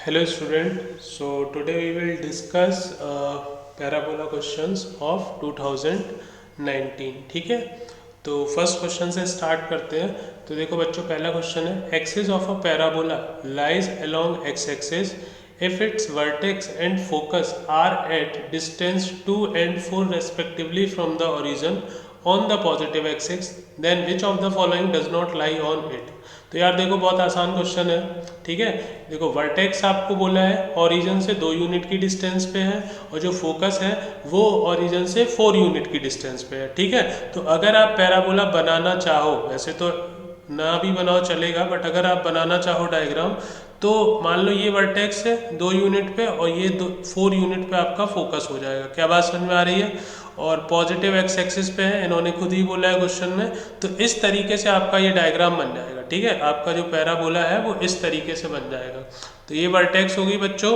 Hello student, so today we will discuss parabola questions of 2019. ठीक है, तो first question से स्टार्ट करते हैं। तो देखो बच्चों, पहला क्वेश्चन है axis of a parabola lies along x axis if its vertex and focus are at distance 2 and 4 respectively from the origin on the positive axis, then which of the following does not lie on it। तो यार देखो, बहुत आसान question है। ठीक है, देखो vertex आपको बोला है ओरिजिन से 2 यूनिट की डिस्टेंस पे है और जो फोकस है वो ओरिजिन से 4 यूनिट की डिस्टेंस पे है। ठीक है, तो अगर आप पैराबोला बनाना चाहो, वैसे तो ना भी बनाओ चलेगा, बट अगर आप बनाना चाहो डायग्राम, तो मान लो ये वर्टेक्स है 2 यूनिट पे और ये 4 यूनिट पे आपका फोकस हो जाएगा। क्या बात समझ में आ रही है? और पॉजिटिव एक्स एक्सिस पे है, इन्होंने खुद ही बोला है क्वेश्चन में। तो इस तरीके से आपका ये डायग्राम बन जाएगा। ठीक है, आपका जो पैराबोला है वो इस तरीके से बन जाएगा। तो ये वर्टेक्स होगी बच्चों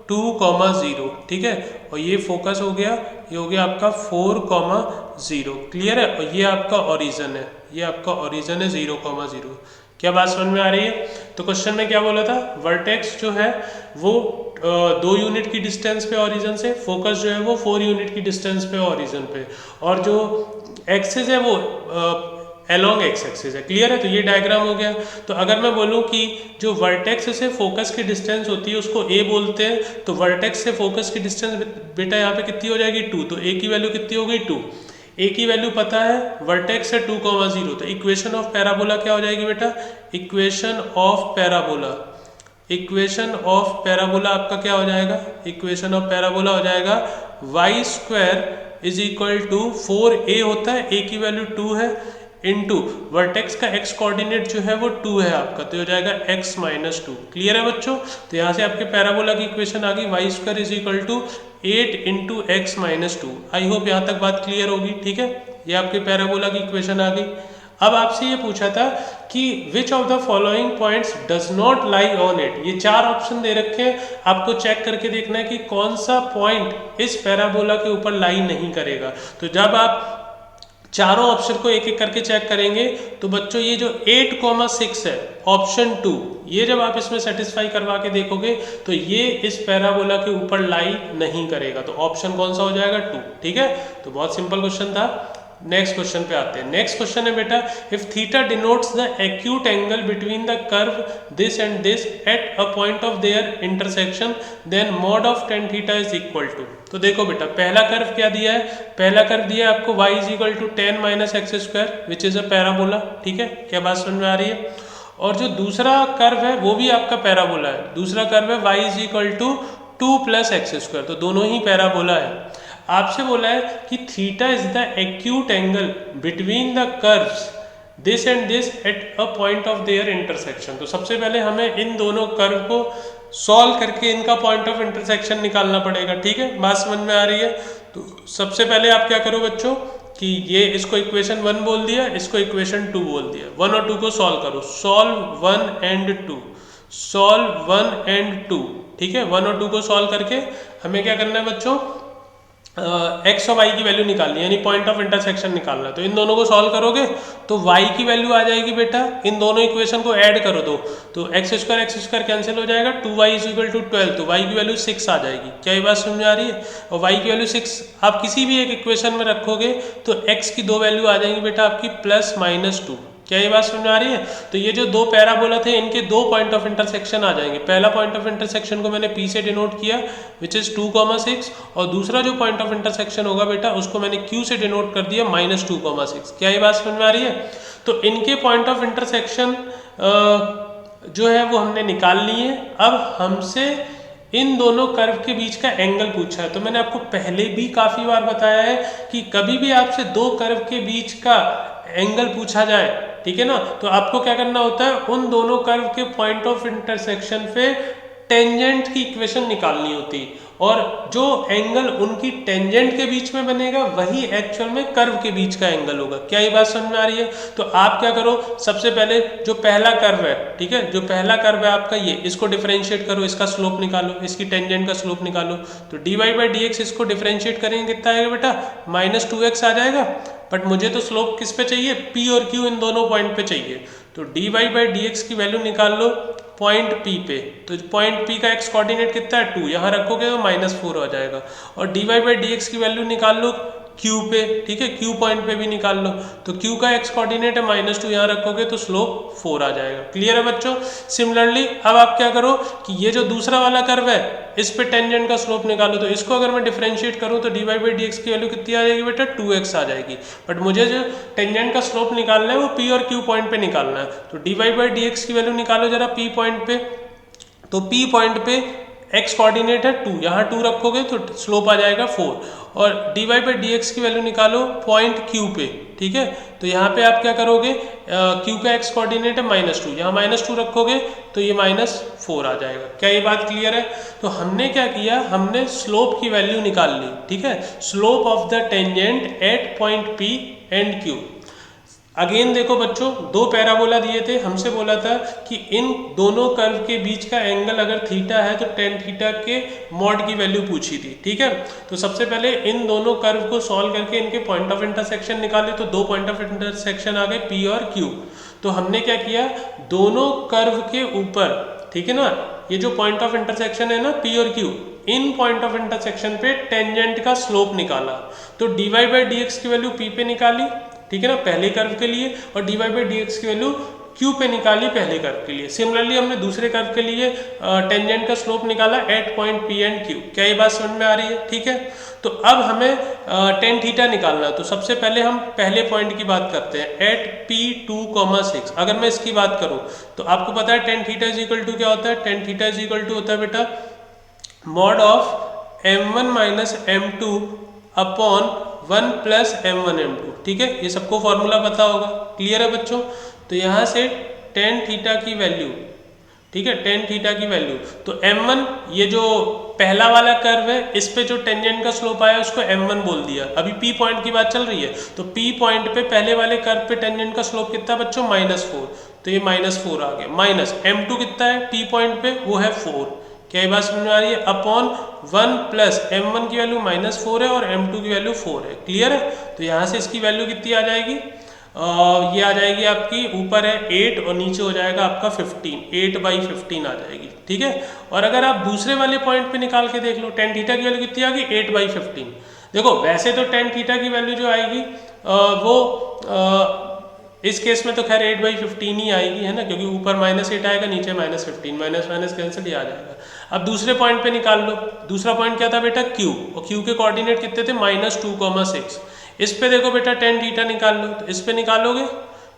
2,0। ठीक है, और ये फोकस हो गया, ये हो गया आपका 4,0। क्लियर है? और ये आपका ओरिजिन है, ये आपका ओरिजिन है 0,0। क्या बात समझ में आ रही है? तो क्वेश्चन में क्या बोला था, वर्टेक्स जो है वो 2 यूनिट की डिस्टेंस पे ओरिजिन से, फोकस जो है वो 4 यूनिट की डिस्टेंस पे ओरिजिन पे, और जो एक्सिस है वो अलोंग एक्स एक्सिस है। क्लियर है? तो ये डायग्राम हो गया। तो अगर मैं बोलूं कि जो वर्टेक्स से फोकस की डिस्टेंस होती है उसको ए बोलते हैं, तो वर्टेक्स से फोकस की डिस्टेंस बेटा यहाँ पे कितनी हो जाएगी 2। तो ए की वैल्यू कितनी हो गई 2। ए की वैल्यू पता है, वर्टेक्स है 2,0। तो इक्वेशन ऑफ पैराबोला क्या हो जाएगी बेटा? Equation of parabola, equation of parabola आपका क्या हो जाएगा? इक्वेशन ऑफ पैराबोला हो जाएगा Y square is equal to 4a होता है, a की वैल्यू 2 है, इनटू वर्टेक्स का x कोऑर्डिनेट जो है वो 2 है आपका, तो हो जाएगा x माइनस 2। क्लियर है बच्चों? तो यहाँ से आपके पैराबोला की इक्वेशन आ गई Y square is equal to 8 into X minus 2। I hope यहाँ तक बात क्लियर होगी। ठीक है, ये आपके पैराबोला की इक्वेशन आ गई। अब आपसे ये पूछा था कि which of the following points does not lie on it. ये 4 ऑप्शन दे रखे हैं, आपको चेक करके देखना है कि कौन सा पॉइंट इस पैराबोला के ऊपर लाई नहीं करेगा। तो जब आप चारों ऑप्शन को एक एक करके चेक करेंगे तो बच्चों ये जो 8,6 है ऑप्शन 2, ये जब आप इसमें सेटिस्फाई करवा के देखोगे तो ये इस पैराबोला के ऊपर लाई नहीं करेगा। तो ऑप्शन कौन सा हो जाएगा? 2। ठीक है, तो बहुत सिंपल क्वेश्चन था। नेक्स्ट क्वेश्चन पे आते हैं। नेक्स्ट क्वेश्चन है बेटा, if theta denotes the acute angle between the curve this and this at a point of their intersection, then mod of tan theta is equal to. तो देखो बेटा, पहला कर्व क्या दिया है? पहला कर्व दिया है आपको y is equal to tan minus X square which is a parabola. ठीक है, क्या बात समझ में आ रही है? और जो दूसरा कर्व है वो भी आपका पैराबोला है। दूसरा कर्व है y is equal to 2 plus X square, तो दोनों ही पैराबोला है। आपसे बोला है कि theta is the acute angle between the curves this and this at a point of their intersection. तो सबसे पहले हमें इन दोनों कर्व को सॉल्व करके इनका पॉइंट ऑफ इंटरसेक्शन निकालना पड़ेगा। ठीक है, बात समझ में आ रही है? तो सबसे पहले आप क्या करो बच्चों कि ये इसको इक्वेशन 1 बोल दिया, इसको इक्वेशन 2 बोल दिया। 1 और 2 को सॉल्व करो, सॉल्व 1 एंड 2, सॉल्व 1 एंड 2। ठीक है, 1 और 2 को सॉल्व करके हमें क्या करना है बच्चों? एक्स और वाई की वैल्यू निकालनी है, यानी पॉइंट ऑफ इंटरसेक्शन निकालना है। तो इन दोनों को सॉल्व करोगे तो वाई की वैल्यू आ जाएगी बेटा, इन दोनों इक्वेशन को ऐड करो तो एक्स स्क्वायर कैंसिल हो जाएगा, 2y इज इक्वल टू 12, तो वाई की वैल्यू 6 आ जाएगी। क्या ये बात समझ में आ रही है? और वाई की वैल्यू 6 आप किसी भी एक इक्वेशन में रखोगे तो एक्स की 2 वैल्यू आ जाएंगी बेटा आपकी प्लस माइनस 2। क्या ये बात समझ में आ रही है? तो ये जो 2 पैराबोला थे इनके 2 पॉइंट ऑफ इंटरसेक्शन आ जाएंगे। पहला पॉइंट ऑफ इंटरसेक्शन को मैंने P से डिनोट किया विच इज 2,6, और दूसरा जो पॉइंट ऑफ इंटरसेक्शन होगा बेटा उसको मैंने Q से डिनोट कर दिया -2,6। क्या ये बात समझ में आ रही है? तो इनके पॉइंट ऑफ इंटरसेक्शन जो है वो हमने निकाल लिए। अब हमसे इन दोनों कर्व के बीच का एंगल पूछा है। तो मैंने आपको पहले भी काफ़ी बार बताया है कि कभी भी आपसे 2 कर्व के बीच का एंगल पूछा जाए, ठीक है ना, तो आपको क्या करना होता है? उन दोनों कर्व के पॉइंट ऑफ इंटरसेक्शन पे टेंजेंट की इक्वेशन निकालनी होती है, और जो एंगल उनकी टेंजेंट के बीच में बनेगा वही एक्चुअल में कर्व के बीच का एंगल होगा। क्या ये बात समझ में आ रही है? तो आप क्या करो, सबसे पहले जो पहला कर्व है, ठीक है, जो पहला कर्व है आपका ये, इसको डिफरेंशिएट करो, इसका स्लोप निकालो, इसकी टेंजेंट का स्लोप निकालो। तो dy बाई डी एक्स इसको डिफरेंशिएट करेंगे कितना आएगा बेटा? -2x आ जाएगा। बट मुझे तो स्लोप किस पे चाहिए? P और Q इन दोनों पॉइंट पे चाहिए। तो dy बाई डी एक्स की वैल्यू निकाल लो, पॉइंट P पे, तो पॉइंट P का x कोऑर्डिनेट कितना है 2, यहाँ रखोगे तो -4 हो जाएगा। और dy बाई डी एक्स की वैल्यू निकाल लो Q पे, ठीक है, Q पॉइंट पे भी निकाल लो, तो Q का x कोऑर्डिनेट है -2, यहाँ रखोगे तो स्लोप 4 आ जाएगा। क्लियर है बच्चों। सिमिलरली अब आप क्या करो कि ये जो दूसरा वाला कर्व है इस पे टेंजेंट का स्लोप निकालो, तो इसको अगर मैं डिफरेंशिएट करूँ तो dy बाई डी एक्स की वैल्यू कितनी आ जाएगी बेटा 2x आ जाएगी। बट मुझे जो टेंजेंट का स्लोप निकालना है वो P और Q पॉइंट पे निकालना है, तो dy बाई डी एक्स की वैल्यू निकालो जरा P पॉइंट पे, तो P पॉइंट पे x कोऑर्डिनेट है 2, यहाँ 2 रखोगे तो स्लोप आ जाएगा 4, और dy बाई डी एक्स की वैल्यू निकालो पॉइंट Q पे, ठीक है, तो यहाँ पे आप क्या करोगे Q का x कोऑर्डिनेट है -2, यहाँ -2 रखोगे तो ये -4 आ जाएगा। क्या ये बात क्लियर है। तो हमने क्या किया, हमने स्लोप की वैल्यू निकाल ली, ठीक है, slope of the tangent at point P and Q। Again देखो बच्चों, दो पैराबोला दिए थे, हमसे बोला था कि इन दोनों कर्व के बीच का एंगल अगर थीटा है तो टेन थीटा के मॉड की वैल्यू पूछी थी, ठीक है। तो सबसे पहले इन दोनों कर्व को सॉल्व करके इनके पॉइंट ऑफ इंटरसेक्शन निकाले, तो दो पॉइंट ऑफ इंटरसेक्शन आ गए P और Q। तो हमने क्या किया, दोनों कर्व के ऊपर, ठीक है ना, ये जो पॉइंट ऑफ इंटरसेक्शन है ना P और Q, in point of intersection पे टेंजेंट का स्लोप निकाला। तो dy बाई डी एक्स की वैल्यू P पे निकाली, ठीक है ना, पहले कर्व के लिए, और dy बाई डी एक्स की वैल्यू Q पे निकाली पहले कर्व के लिए। सिमिलरली हमने दूसरे कर्व के लिए टेंजेंट का स्लोप निकाला at point P and Q। क्या ये बात समझ में आ रही है, ठीक है। तो अब हमें टेन थीटा निकालना है, तो सबसे पहले हम पहले पॉइंट की बात करते हैं एट P2,6। अगर मैं इसकी बात करूं तो आपको पता है tan theta is equal to क्या होता है, tan theta is equal to होता है बेटा mod of m1 minus m2 upon 1 plus m1 m2, ठीक है, ये सबको फॉर्मूला पता होगा। क्लियर है बच्चों। तो यहाँ से टेन थीटा की वैल्यू, ठीक है, टेन थीटा की वैल्यू, तो m1 ये जो पहला वाला कर्व है इस पे जो टेंजेंट का स्लोप आया उसको m1 बोल दिया। अभी P पॉइंट की बात चल रही है, तो P पॉइंट पे पहले वाले कर्व पे टेंजेंट का स्लोप कितना बच्चों -4, तो ये -4 आ गया, माइनस m2 कितना है P पॉइंट पे, वो है 4। क्या ये बात समझ में आ रही है, अपॉन 1 प्लस m1 की वैल्यू -4 है और m2 की वैल्यू 4 है। क्लियर है। तो यहाँ से इसकी वैल्यू कितनी आ जाएगी, ये आ जाएगी आपकी, ऊपर है 8 और नीचे हो जाएगा आपका 15, 8/15 आ जाएगी, ठीक है। और अगर आप दूसरे वाले पॉइंट पे निकाल के देख लो, टेन थीटा की वैल्यू कितनी आ गई 8/15। देखो वैसे तो टेन थीटा की वैल्यू जो आएगी वो इस केस में तो खैर 8/15 ही आएगी, है ना, क्योंकि ऊपर -8 आएगा, नीचे -15, माइनस माइनस कैंसिल ही आ जाएगा। अब दूसरे पॉइंट पे निकाल लो, दूसरा पॉइंट क्या था बेटा Q, और Q के कोऑर्डिनेट कितने थे -2,6। इस पे देखो बेटा टेन थीटा निकाल लो, तो इस पे निकालोगे,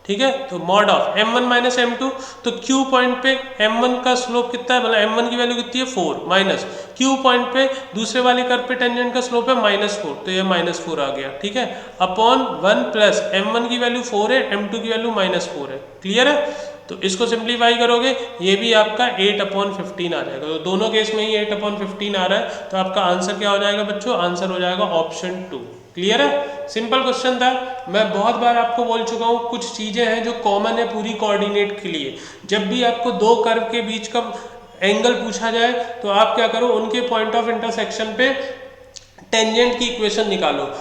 ठीक है, तो mod of m1 minus m2, तो Q पॉइंट पे m1 का स्लोप कितना है, मतलब m1 की वैल्यू कितनी है 4, माइनस Q पॉइंट पे दूसरे वाले कर्व पे टेंजेंट का स्लोप है -4, तो ये -4 आ गया, ठीक है, अपॉन 1 प्लस m1 की वैल्यू 4 है, m2 की वैल्यू -4 है। क्लियर है। तो इसको सिंप्लीफाई करोगे ये भी आपका 8/15 आ जाएगा, तो दोनों केस में ही 8/15 आ रहा है, तो आपका आंसर क्या हो जाएगा बच्चों, आंसर हो जाएगा ऑप्शन 2। क्लियर है। सिंपल क्वेश्चन था, मैं बहुत बार आपको बोल चुका हूँ, कुछ चीजें हैं जो कॉमन है पूरी कोऑर्डिनेट के लिए। जब भी आपको दो कर्व के बीच का एंगल पूछा जाए तो आप क्या करो, उनके पॉइंट ऑफ इंटरसेक्शन पे टेंजेंट की इक्वेशन निकालो,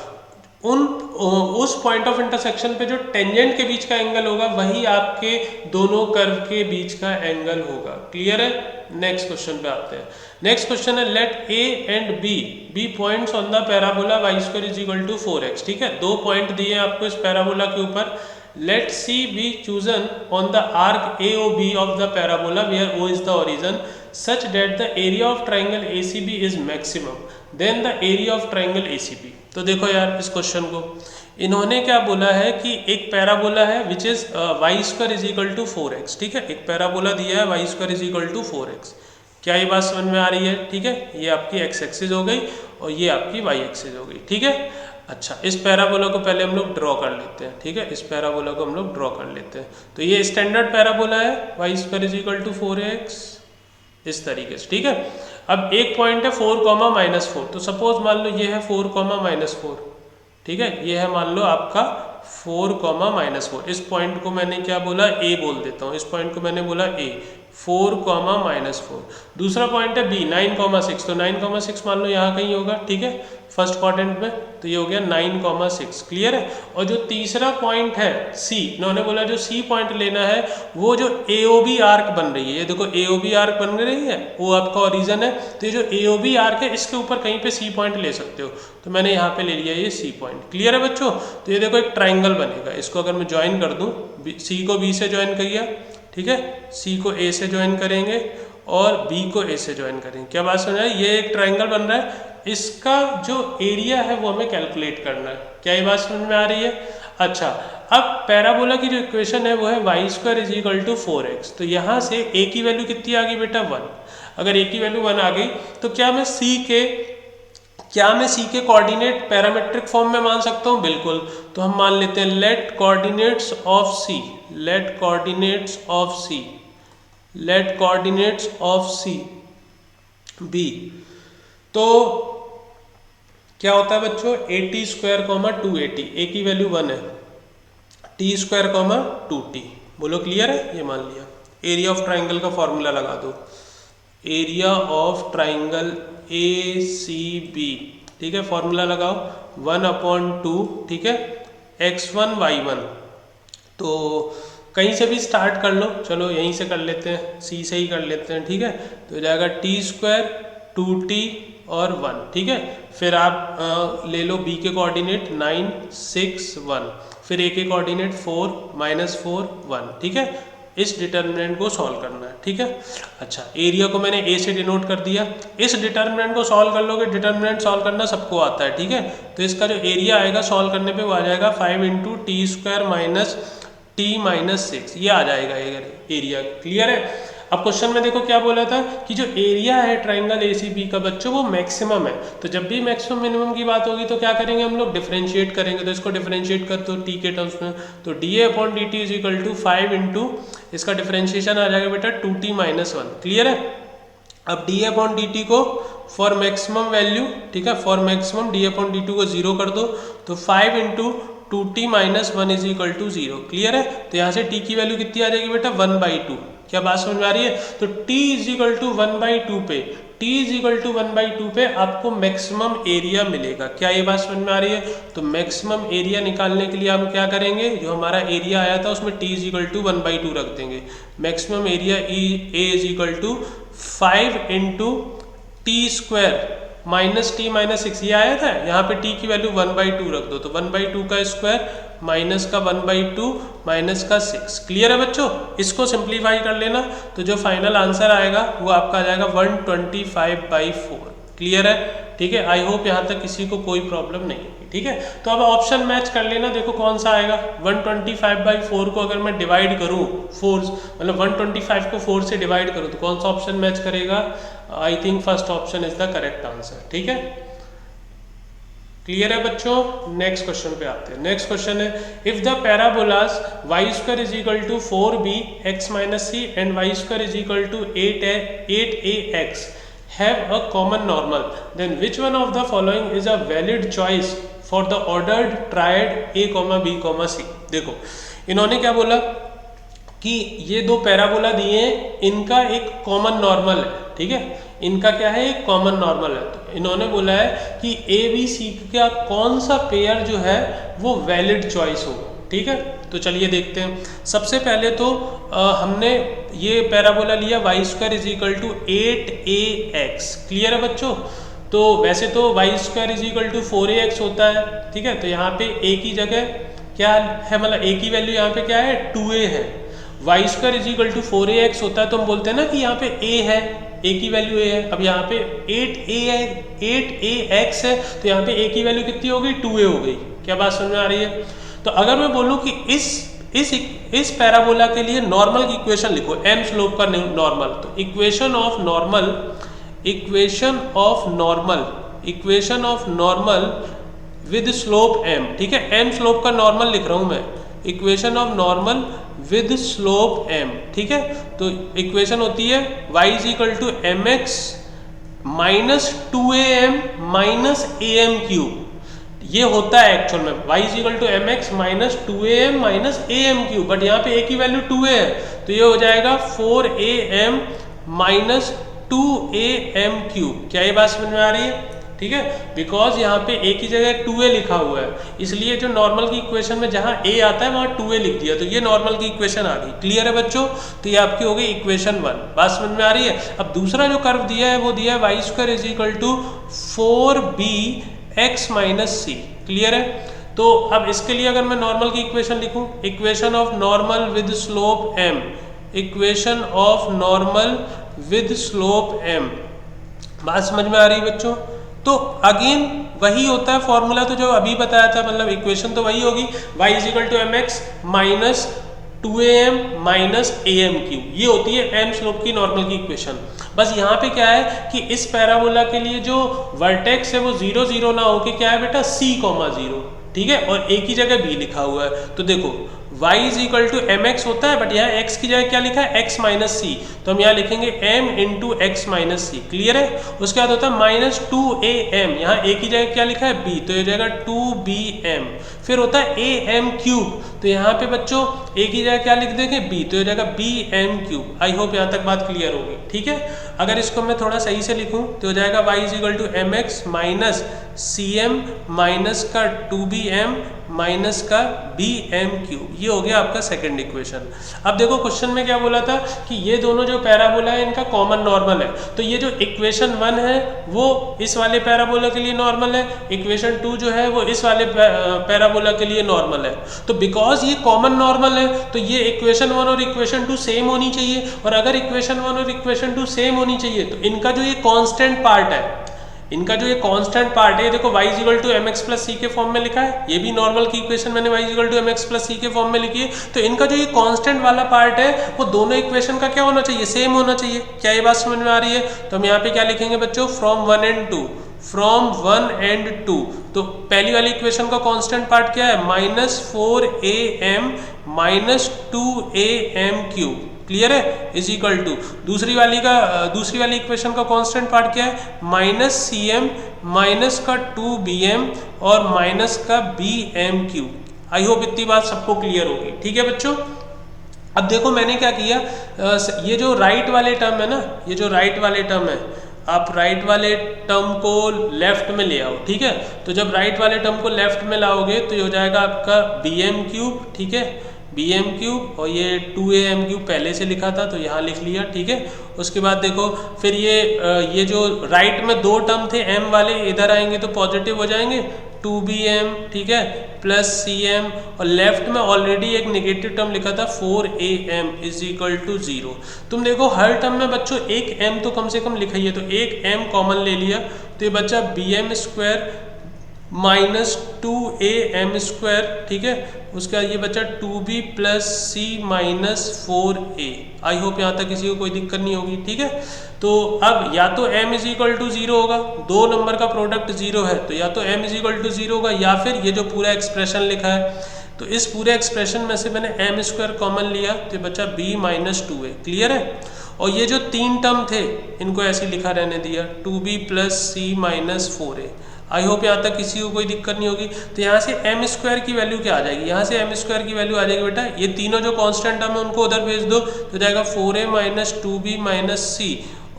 उस पॉइंट ऑफ इंटरसेक्शन पे जो टेंजेंट के बीच का एंगल होगा वही आपके दोनों कर्व के बीच का एंगल होगा। क्लियर है। नेक्स्ट क्वेश्चन पे आते हैं। नेक्स्ट क्वेश्चन है, let A and B be points on the parabola y² is equal to 4x। ठीक है, दो पॉइंट दिए आपको इस पैराबोला के ऊपर। Let C be chosen on the arc AOB of the parabola where O is the origin such that the area of triangle ACB is maximum, then the area of triangle ACB। तो देखो यार इस question को इन्होंने क्या बोला है कि एक पैराबोला है which is y² is equal to 4x। ठीक है, एक पैराबोला दिया है y² is equal to 4x। क्या ये बात समझ में आ रही है? ठीक है, ये आपकी x एक्सिस हो गई और ये आपकी y एक्सिस हो गई। ठीक है, अच्छा इस पैराबोला को पहले हम लोग ड्रॉ कर लेते हैं। ठीक है, इस पैराबोला को हम लोग ड्रॉ कर लेते हैं। तो ये स्टैंडर्ड पैराबोला है, y² is equal to 4x इस तरीके से। ठीक है, अब एक पॉइंट है 4,-4, तो सपोज मान लो ये है 4,-4। ठीक है, ये है मान लो आपका 4,-4। इस पॉइंट को मैंने क्या बोला, A बोल देता हूँ। इस पॉइंट को मैंने बोला A। 4, -4। दूसरा पॉइंट है बी 9,6, तो 9,6 मान लो यहाँ कहीं होगा, ठीक है, फर्स्ट क्वाड्रेंट में, तो ये हो गया 9,6। क्लियर है। और जो तीसरा पॉइंट है सी, इन्होंने बोला जो सी पॉइंट लेना है वो जो AOB आर्क बन रही है, ये देखो AOB आर्क बन रही है, वो आपका ओरिजिन है, तो ये जो AOB आर्क है इसके ऊपर कहीं पे सी पॉइंट ले सकते हो, तो मैंने यहाँ पे ले लिया ये सी पॉइंट। क्लियर है बच्चों। तो ये देखो एक ट्राइंगल बनेगा, इसको अगर मैं ज्वाइन कर दूँ, सी को बी से ज्वाइन किया, ठीक है, सी को ए से ज्वाइन करेंगे और बी को ए से ज्वाइन करेंगे, क्या बात समझ आई। ये एक ट्राइंगल बन रहा है, इसका जो एरिया है वो हमें कैलकुलेट करना है। क्या ये बात समझ में आ रही है। अच्छा, अब पैराबोला की जो इक्वेशन है वो है y² = 4x। तो यहाँ से a की वैल्यू कितनी आ गई बेटा 1। अगर a की वैल्यू 1 आ गई तो क्या मैं c के कोऑर्डिनेट पैरामेट्रिक फॉर्म में मान सकता हूँ। बिल्कुल। तो हम मान लेते हैं let coordinates of c b। तो क्या होता है बच्चों, 80² 280, a की वैल्यू 1 है, t² 2t। बोलो क्लियर है। ये मान लिया। एरिया ऑफ ट्राइंगल का फॉर्मूला लगा दो, एरिया ऑफ ट्राइंगल ACB, ठीक है, फॉर्मूला लगाओ 1/2, ठीक है, x1 y1। तो कहीं से भी स्टार्ट कर लो, चलो यहीं से कर लेते हैं, सी से ही कर लेते हैं, ठीक है। तो हो जाएगा t² 2t और 1, ठीक है। फिर आप ले लो b के कोऑर्डिनेट 9 6 1, फिर a के कोऑर्डिनेट 4 -4 1, ठीक है। इस डिटर्मिनेंट को सॉल्व करना है, ठीक है। अच्छा, एरिया को मैंने a से डिनोट कर दिया। इस डिटर्मिनेंट को सॉल्व कर लोगे, डिटर्मिनेंट सॉल्व करना सबको आता है, ठीक है। तो इसका जो एरिया आएगा सॉल्व करने पे वो आ जाएगा 5 × t² - t-6, ये आ जाएगा एरिया। क्लियर है। अब क्वेश्चन में देखो क्या बोला था कि जो एरिया है ट्राइंगल ACB का बच्चों वो मैक्सिमम है। तो जब भी मैक्सिमम मिनिमम की बात होगी तो क्या करेंगे हम लोग, डिफरेंशिएट करेंगे। तो इसको डिफरेंशिएट कर दो t के टर्म्स में, तो dA/dt = 5 × इसका डिफरेंशिएशन आ जाएगा बेटा 2t - 1। क्लियर है। अब dA/dt को फॉर मैक्सिमम वैल्यू, ठीक है, फॉर मैक्सिमम dA/dt को 0 कर दो, तो 5 × 2t - 1 = 0। क्लियर है। तो यहाँ से t की वैल्यू कितनी आ जाएगी बेटा 1/2। क्या बात समझ में आ रही है। तो t = 1/2 पे आपको मैक्सिमम एरिया मिलेगा। क्या ये बात समझ में आ रही है। तो मैक्सिमम एरिया निकालने के लिए हम क्या करेंगे, जो हमारा एरिया आया था उसमें t = 1/2 रख देंगे। Maximum area A = 5 × t² - t - 6, ये आया था। यहाँ पे t की वैल्यू 1/2 रख दो, तो 1/2 का स्क्वायर माइनस का 1/2 माइनस का 6। क्लियर है बच्चों। इसको सिंप्लीफाई कर लेना, तो जो फाइनल आंसर आएगा वो आपका आ जाएगा 125/4। क्लियर है। ठीक है। आई होप यहाँ तक किसी को कोई प्रॉब्लम नहीं होगी। ठीक है। तो अब ऑप्शन मैच कर लेना, देखो कौन सा आएगा। 125/4 को अगर मैं डिवाइड करूँ 4, मतलब 125 को 4 से डिवाइड करूँ तो कौन सा ऑप्शन मैच करेगा। I think first option is the correct answer. ठीक है। क्लियर है बच्चों। नेक्स्ट क्वेश्चन पे आते हैं। नेक्स्ट क्वेश्चन है, if the parabolas y² = 4b(x - c) and y² = 8ax have a common normal, then which one of the following is a valid choice for the ordered triad a, b, c। देखो इन्होंने क्या बोला कि ये दो parabola दिए हैं, इनका एक कॉमन नॉर्मल है। ठीक है, इनका क्या है, एक कॉमन नॉर्मल है। तो इन्होंने बोला है कि ए बी सी का कौन सा पेयर जो है वो वैलिड चॉइस होगा। ठीक है, तो चलिए देखते हैं। सबसे पहले तो हमने ये पैराबोला लिया y² = 8ax। क्लियर है बच्चों। तो वैसे तो y² = 4ax होता है। ठीक है, तो यहाँ पे a की जगह क्या है, मतलब a की वैल्यू यहाँ पे क्या है, 2a है। y² = 4ax होता है तो हम बोलते हैं ना कि यहाँ पे a है, a की वैल्यू a है। अब यहाँ पे 8a है, 8ax है, तो यहाँ पे a की वैल्यू कितनी हो गई, 2a हो गई। क्या बात समझ में आ रही है। तो अगर मैं बोलूँ कि इस पैराबोला के लिए नॉर्मल की इक्वेशन लिखो, m स्लोप का नॉर्मल, तो equation of normal with slope m। ठीक है, m स्लोप का नॉर्मल लिख रहा हूँ मैं, equation of normal with slope m। ठीक है, तो इक्वेशन होती है y = mx - 2am - am³ ये होता है एक्चुअल में y is equal to M X minus 2am minus am3, but यहाँ पे a की वैल्यू 2a है, तो ये हो जाएगा 4am माइनस 2am3। क्या ये बात समझ में आ रही है? ठीक है, बिकॉज यहाँ पे a की जगह 2a लिखा हुआ है, इसलिए जो नॉर्मल की इक्वेशन में जहाँ a आता है वहाँ 2a लिख दिया, तो ये नॉर्मल की इक्वेशन आ गई। क्लियर है बच्चों? तो ये आपकी हो गई इक्वेशन 1। बात समझ में आ रही है? अब दूसरा जो कर्व दिया है वो दिया है Y square is equal to 4bx minus C. Clear है? तो अब इसके लिए अगर मैं नॉर्मल की इक्वेशन लिखूं, equation of normal with slope m, equation of normal with slope m। बात समझ में आ रही है बच्चों? तो अगेन वही होता है फॉर्मूला, तो जो अभी बताया था, मतलब इक्वेशन तो वही होगी, y is equal to M X minus 2am minus am3, ये होती है m स्लोप की नॉर्मल की इक्वेशन। बस यहाँ पे क्या है कि इस पैराबोला के लिए जो वर्टेक्स है वो 0 0 ना होके क्या है बेटा c, 0, ठीक है, और a की जगह b लिखा हुआ है। तो देखो y is equal to M X होता है, बट यहाँ x की जगह क्या लिखा है, x माइनस सी, तो हम यहाँ लिखेंगे m into X minus C. Clear है? उसके बाद होता है माइनस 2am, यहाँ a की जगह क्या लिखा है, b, तो ये हो जाएगा 2bm। फिर होता है am क्यूब, तो यहाँ पे बच्चों a की जगह क्या लिख देंगे, b, तो हो जाएगा bm क्यूब। आई होप यहाँ तक बात क्लियर होगी। ठीक है, अगर इसको मैं थोड़ा सही से लिखूँ तो हो जाएगा y is equal to M X minus cm minus का 2bm माइनस का bm क्यूब। ये हो गया आपका सेकंड इक्वेशन। अब देखो क्वेश्चन में क्या बोला था कि ये दोनों जो पैराबोला है इनका कॉमन नॉर्मल है, तो ये जो इक्वेशन 1 है वो इस वाले पैराबोला के लिए नॉर्मल है, इक्वेशन 2 जो है वो इस वाले पैराबोला के लिए नॉर्मल है। तो बिकॉज ये कॉमन नॉर्मल है तो ये इक्वेशन 1 और इक्वेशन 2 सेम होनी चाहिए, और अगर इक्वेशन 1 और इक्वेशन 2 सेम होनी चाहिए तो इनका जो ये कांस्टेंट पार्ट है, इनका जो ये कांस्टेंट पार्ट है, देखो y is equal to M x plus c के फॉर्म में लिखा है, ये भी नॉर्मल की इक्वेशन मैंने y is equal to M x plus c के फॉर्म में लिखी है, तो इनका जो ये कांस्टेंट वाला पार्ट है वो दोनों इक्वेशन का क्या होना चाहिए, सेम होना चाहिए। क्या ये बात समझ में आ रही है? तो हम यहाँ पे क्या लिखेंगे बच्चों, फ्रॉम 1 and 2, फ्रॉम 1 and 2, तो पहली वाली इक्वेशन का कांस्टेंट पार्ट क्या है, minus 4am minus 2am cube. Clear है? इज इक्वल टू दूसरी वाली इक्वेशन का कांस्टेंट पार्ट क्या है, माइनस cm माइनस का 2bm और माइनस का bm क्यूब। आई होप इतनी बात सबको क्लियर होगी। ठीक है बच्चों, अब देखो मैंने क्या किया, ये जो राइट वाले टर्म है ना, ये जो राइट वाले टर्म है, आप राइट वाले टर्म को लेफ्ट में ले आओ। ठीक है, तो जब राइट वाले टर्म को लेफ्ट में लाओगे तो ये हो जाएगा आपका bm क्यूब, ठीक है, bm क्यूब, और ये 2am क्यूब पहले से लिखा था तो यहाँ लिख लिया। ठीक है, उसके बाद देखो फिर ये जो राइट में दो टर्म थे m वाले, इधर आएंगे तो पॉजिटिव हो जाएंगे, 2bm, ठीक है, प्लस cm, और लेफ्ट में ऑलरेडी एक नेगेटिव टर्म लिखा था 4am इज इक्वल टू 0। तुम देखो हर टर्म में बच्चों एक m तो कम से कम लिखा ही है, तो एक m कॉमन ले लिया तो ये बच्चा bm square minus 2am square, ठीक है, उसका ये बचा 2b plus c minus 4a। आई होप यहाँ तक किसी को कोई दिक्कत नहीं होगी। ठीक है, तो अब या तो m इज इक्वल टू 0 होगा, दो नंबर का प्रोडक्ट 0 है तो या तो m इज इक्वल टू 0 होगा, या फिर ये जो पूरा एक्सप्रेशन लिखा है तो इस पूरे एक्सप्रेशन में से मैंने m स्क्वायर कॉमन लिया तो बचा b माइनस 2a। क्लियर है? और ये जो तीन टर्म थे इनको ऐसे लिखा रहने दिया, 2b plus c minus 4a। आई होप यहाँ तक किसी को कोई दिक्कत नहीं होगी। तो यहाँ से m स्क्वायर की वैल्यू क्या आ जाएगी, यहाँ से m स्क्वायर की वैल्यू आ जाएगी बेटा, ये तीनों जो कांस्टेंट टर्म है उनको उधर भेज दो तो जाएगा 4a minus 2b minus c,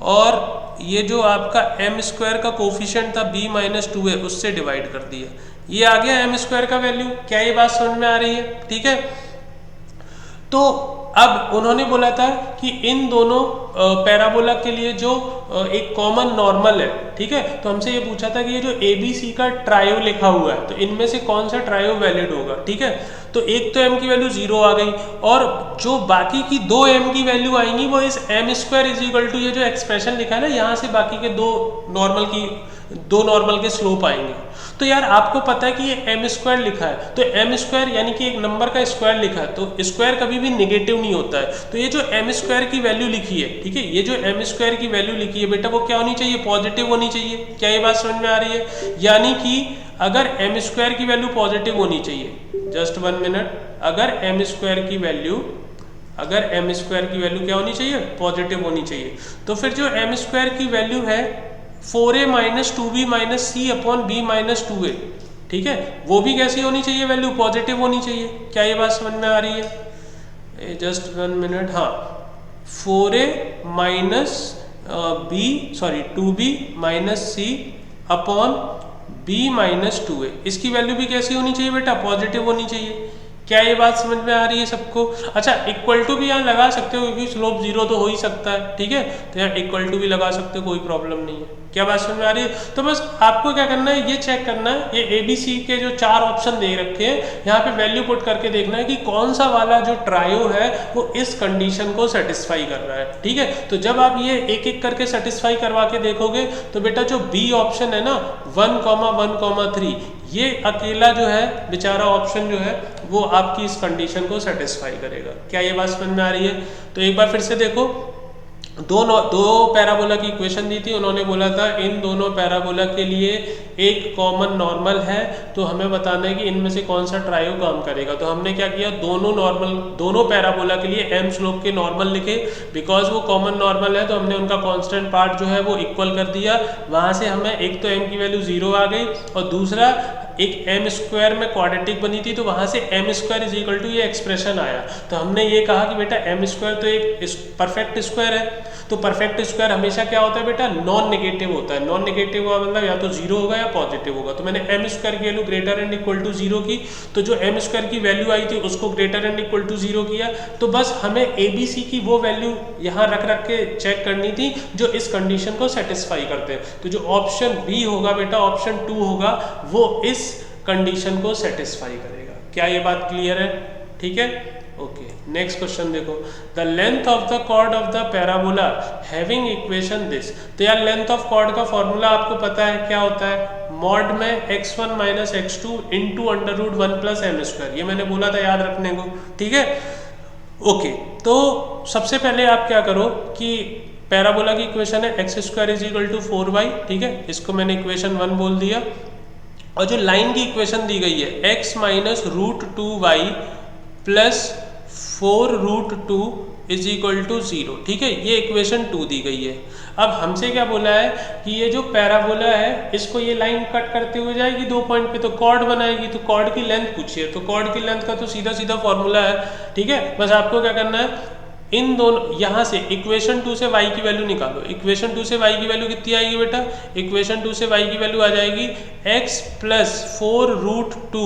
और ये जो आपका m स्क्वायर का कोफिशिएंट था b माइनस 2a उससे डिवाइड कर दिया, ये आ गया m स्क्वायर का वैल्यू। क्या ये बात समझ में आ रही है? ठीक है, तो अब उन्होंने बोला था कि इन दोनों पैराबोला के लिए जो एक कॉमन नॉर्मल है, ठीक है, तो हमसे ये पूछा था कि ये जो ABC का ट्रायो लिखा हुआ है तो इनमें से कौन सा ट्रायो वैलिड होगा। ठीक है, तो एक तो m की वैल्यू 0 आ गई, और जो बाकी की दो m की वैल्यू आएंगी वो इस m square is equal to ये जो एक्सप्रेशन लिखा है ना, यहाँ से बाकी के दो नॉर्मल के स्लोप आएंगे। तो यार आपको पता है कि ये m स्क्वायर लिखा है, तो m स्क्वायर यानी कि एक नंबर का स्क्वायर लिखा है तो स्क्वायर कभी भी नेगेटिव नहीं होता है, तो ये जो m स्क्वायर की वैल्यू लिखी है, ठीक है, ये जो m स्क्वायर की वैल्यू लिखी है बेटा वो क्या होनी चाहिए, पॉजिटिव होनी चाहिए। क्या ये बात समझ में आ रही है? यानी कि अगर m स्क्वायर की वैल्यू पॉजिटिव होनी चाहिए, जस्ट 1 मिनट, अगर m स्क्वायर की वैल्यू क्या होनी चाहिए, पॉजिटिव होनी चाहिए, तो फिर जो m स्क्वायर की वैल्यू है 4a minus 2b minus c upon b minus 2a, ठीक है, वो भी कैसी होनी चाहिए, वैल्यू पॉजिटिव होनी चाहिए। क्या ये बात समझ में आ रही है? Just 1 minute. हाँ, 4a minus b, sorry 2b minus c upon b minus 2a, इसकी वैल्यू भी कैसी होनी चाहिए बेटा, पॉजिटिव होनी चाहिए। क्या ये बात समझ में आ रही है सबको? अच्छा, इक्वल टू भी यहाँ लगा सकते हो क्योंकि स्लोप जीरो तो हो ही सकता है, ठीक है, तो यहाँ इक्वल टू भी लगा सकते हो, कोई प्रॉब्लम नहीं है। क्या बात समझ में आ रही है? तो बस आपको क्या करना है, ये चेक करना है, ये ABC के जो 4 ऑप्शन दे रखे हैं यहाँ पे वैल्यू पुट करके देखना है कि कौन सा वाला जो ट्रायो है वो इस कंडीशन को सेटिस्फाई कर रहा है, ठीक है। तो जब आप ये एक एक करके सेटिस्फाई करवा के देखोगे तो बेटा जो B ऑप्शन है ना 1,1,3, ये अकेला जो है बेचारा ऑप्शन जो है वो आपकी इस कंडीशन को सेटिस्फाई करेगा। क्या ये बात समझ में आ रही है? तो एक बार फिर से देखो, दो पैराबोला की इक्वेशन दी थी, उन्होंने बोला था इन दोनों पैराबोला के लिए एक कॉमन नॉर्मल है, तो हमें बताना है कि इनमें से कौन सा ट्रायो काम करेगा। तो हमने क्या किया, दोनों पैराबोला के लिए m स्लोप के नॉर्मल लिखे, बिकॉज वो कॉमन नॉर्मल है तो हमने उनका कांस्टेंट पार्ट जो है वो इक्वल कर दिया। वहाँ से हमें एक तो m की वैल्यू 0 आ गई और दूसरा एक m स्क्वायर में क्वाड्रेटिक बनी थी तो वहाँ से m square is equal to ये एक्सप्रेशन आया। तो हमने ये कहा कि बेटा m स्क्वायर तो एक परफेक्ट स्क्वायर है, तो परफेक्ट स्क्वायर हमेशा क्या होता है बेटा, नॉन नेगेटिव होता है। नॉन नेगेटिव का मतलब या तो 0 होगा या पॉजिटिव होगा। तो मैंने m स्क्वायर की value greater and equal to 0 की, तो जो m स्क्वायर की वैल्यू आई थी उसको ग्रेटर एंड इक्वल टू 0 किया। तो बस हमें ABC की वो वैल्यू यहाँ रख रख के चेक करनी थी जो इस कंडीशन को सेटिस्फाई करते हैं। तो जो ऑप्शन B होगा बेटा, ऑप्शन 2 होगा, वो इस कंडीशन को सेटिस्फाई करेगा। क्या ये बात क्लियर है? ठीक है, ओके। नेक्स्ट क्वेश्चन देखो, the length of the chord of the parabola having equation this. तो यार लेंथ ऑफ कॉर्ड का फॉर्मूला आपको पता है क्या होता है, मॉड में x1 minus x2 into under root 1 plus M square. ये मैंने बोला था याद रखने को, ठीक है, ओके। तो सबसे पहले आप क्या करो कि पैराबोला की इक्वेशन है X square is equal to 4y, ठीक है, इसको मैंने इक्वेशन 1 बोल दिया। और जो लाइन की इक्वेशन दी गई है x minus root 2y plus 4 root 2 is equal to 0, ठीक है, ये इक्वेशन 2 दी गई है। अब हमसे क्या बोला है कि ये जो पैराबोला है इसको ये लाइन कट करते हुए जाएगी 2 पॉइंट पे, तो कॉर्ड बनाएगी। तो कॉर्ड की लेंथ पूछिए, तो कॉर्ड की लेंथ का तो सीधा सीधा फॉर्मूला है, ठीक है। बस आपको क्या करना है, इन दोनों यहाँ से इक्वेशन 2 से y की वैल्यू निकालो। इक्वेशन 2 से y की वैल्यू कितनी आएगी बेटा, इक्वेशन 2 से y की वैल्यू आ जाएगी x plus 4 root 2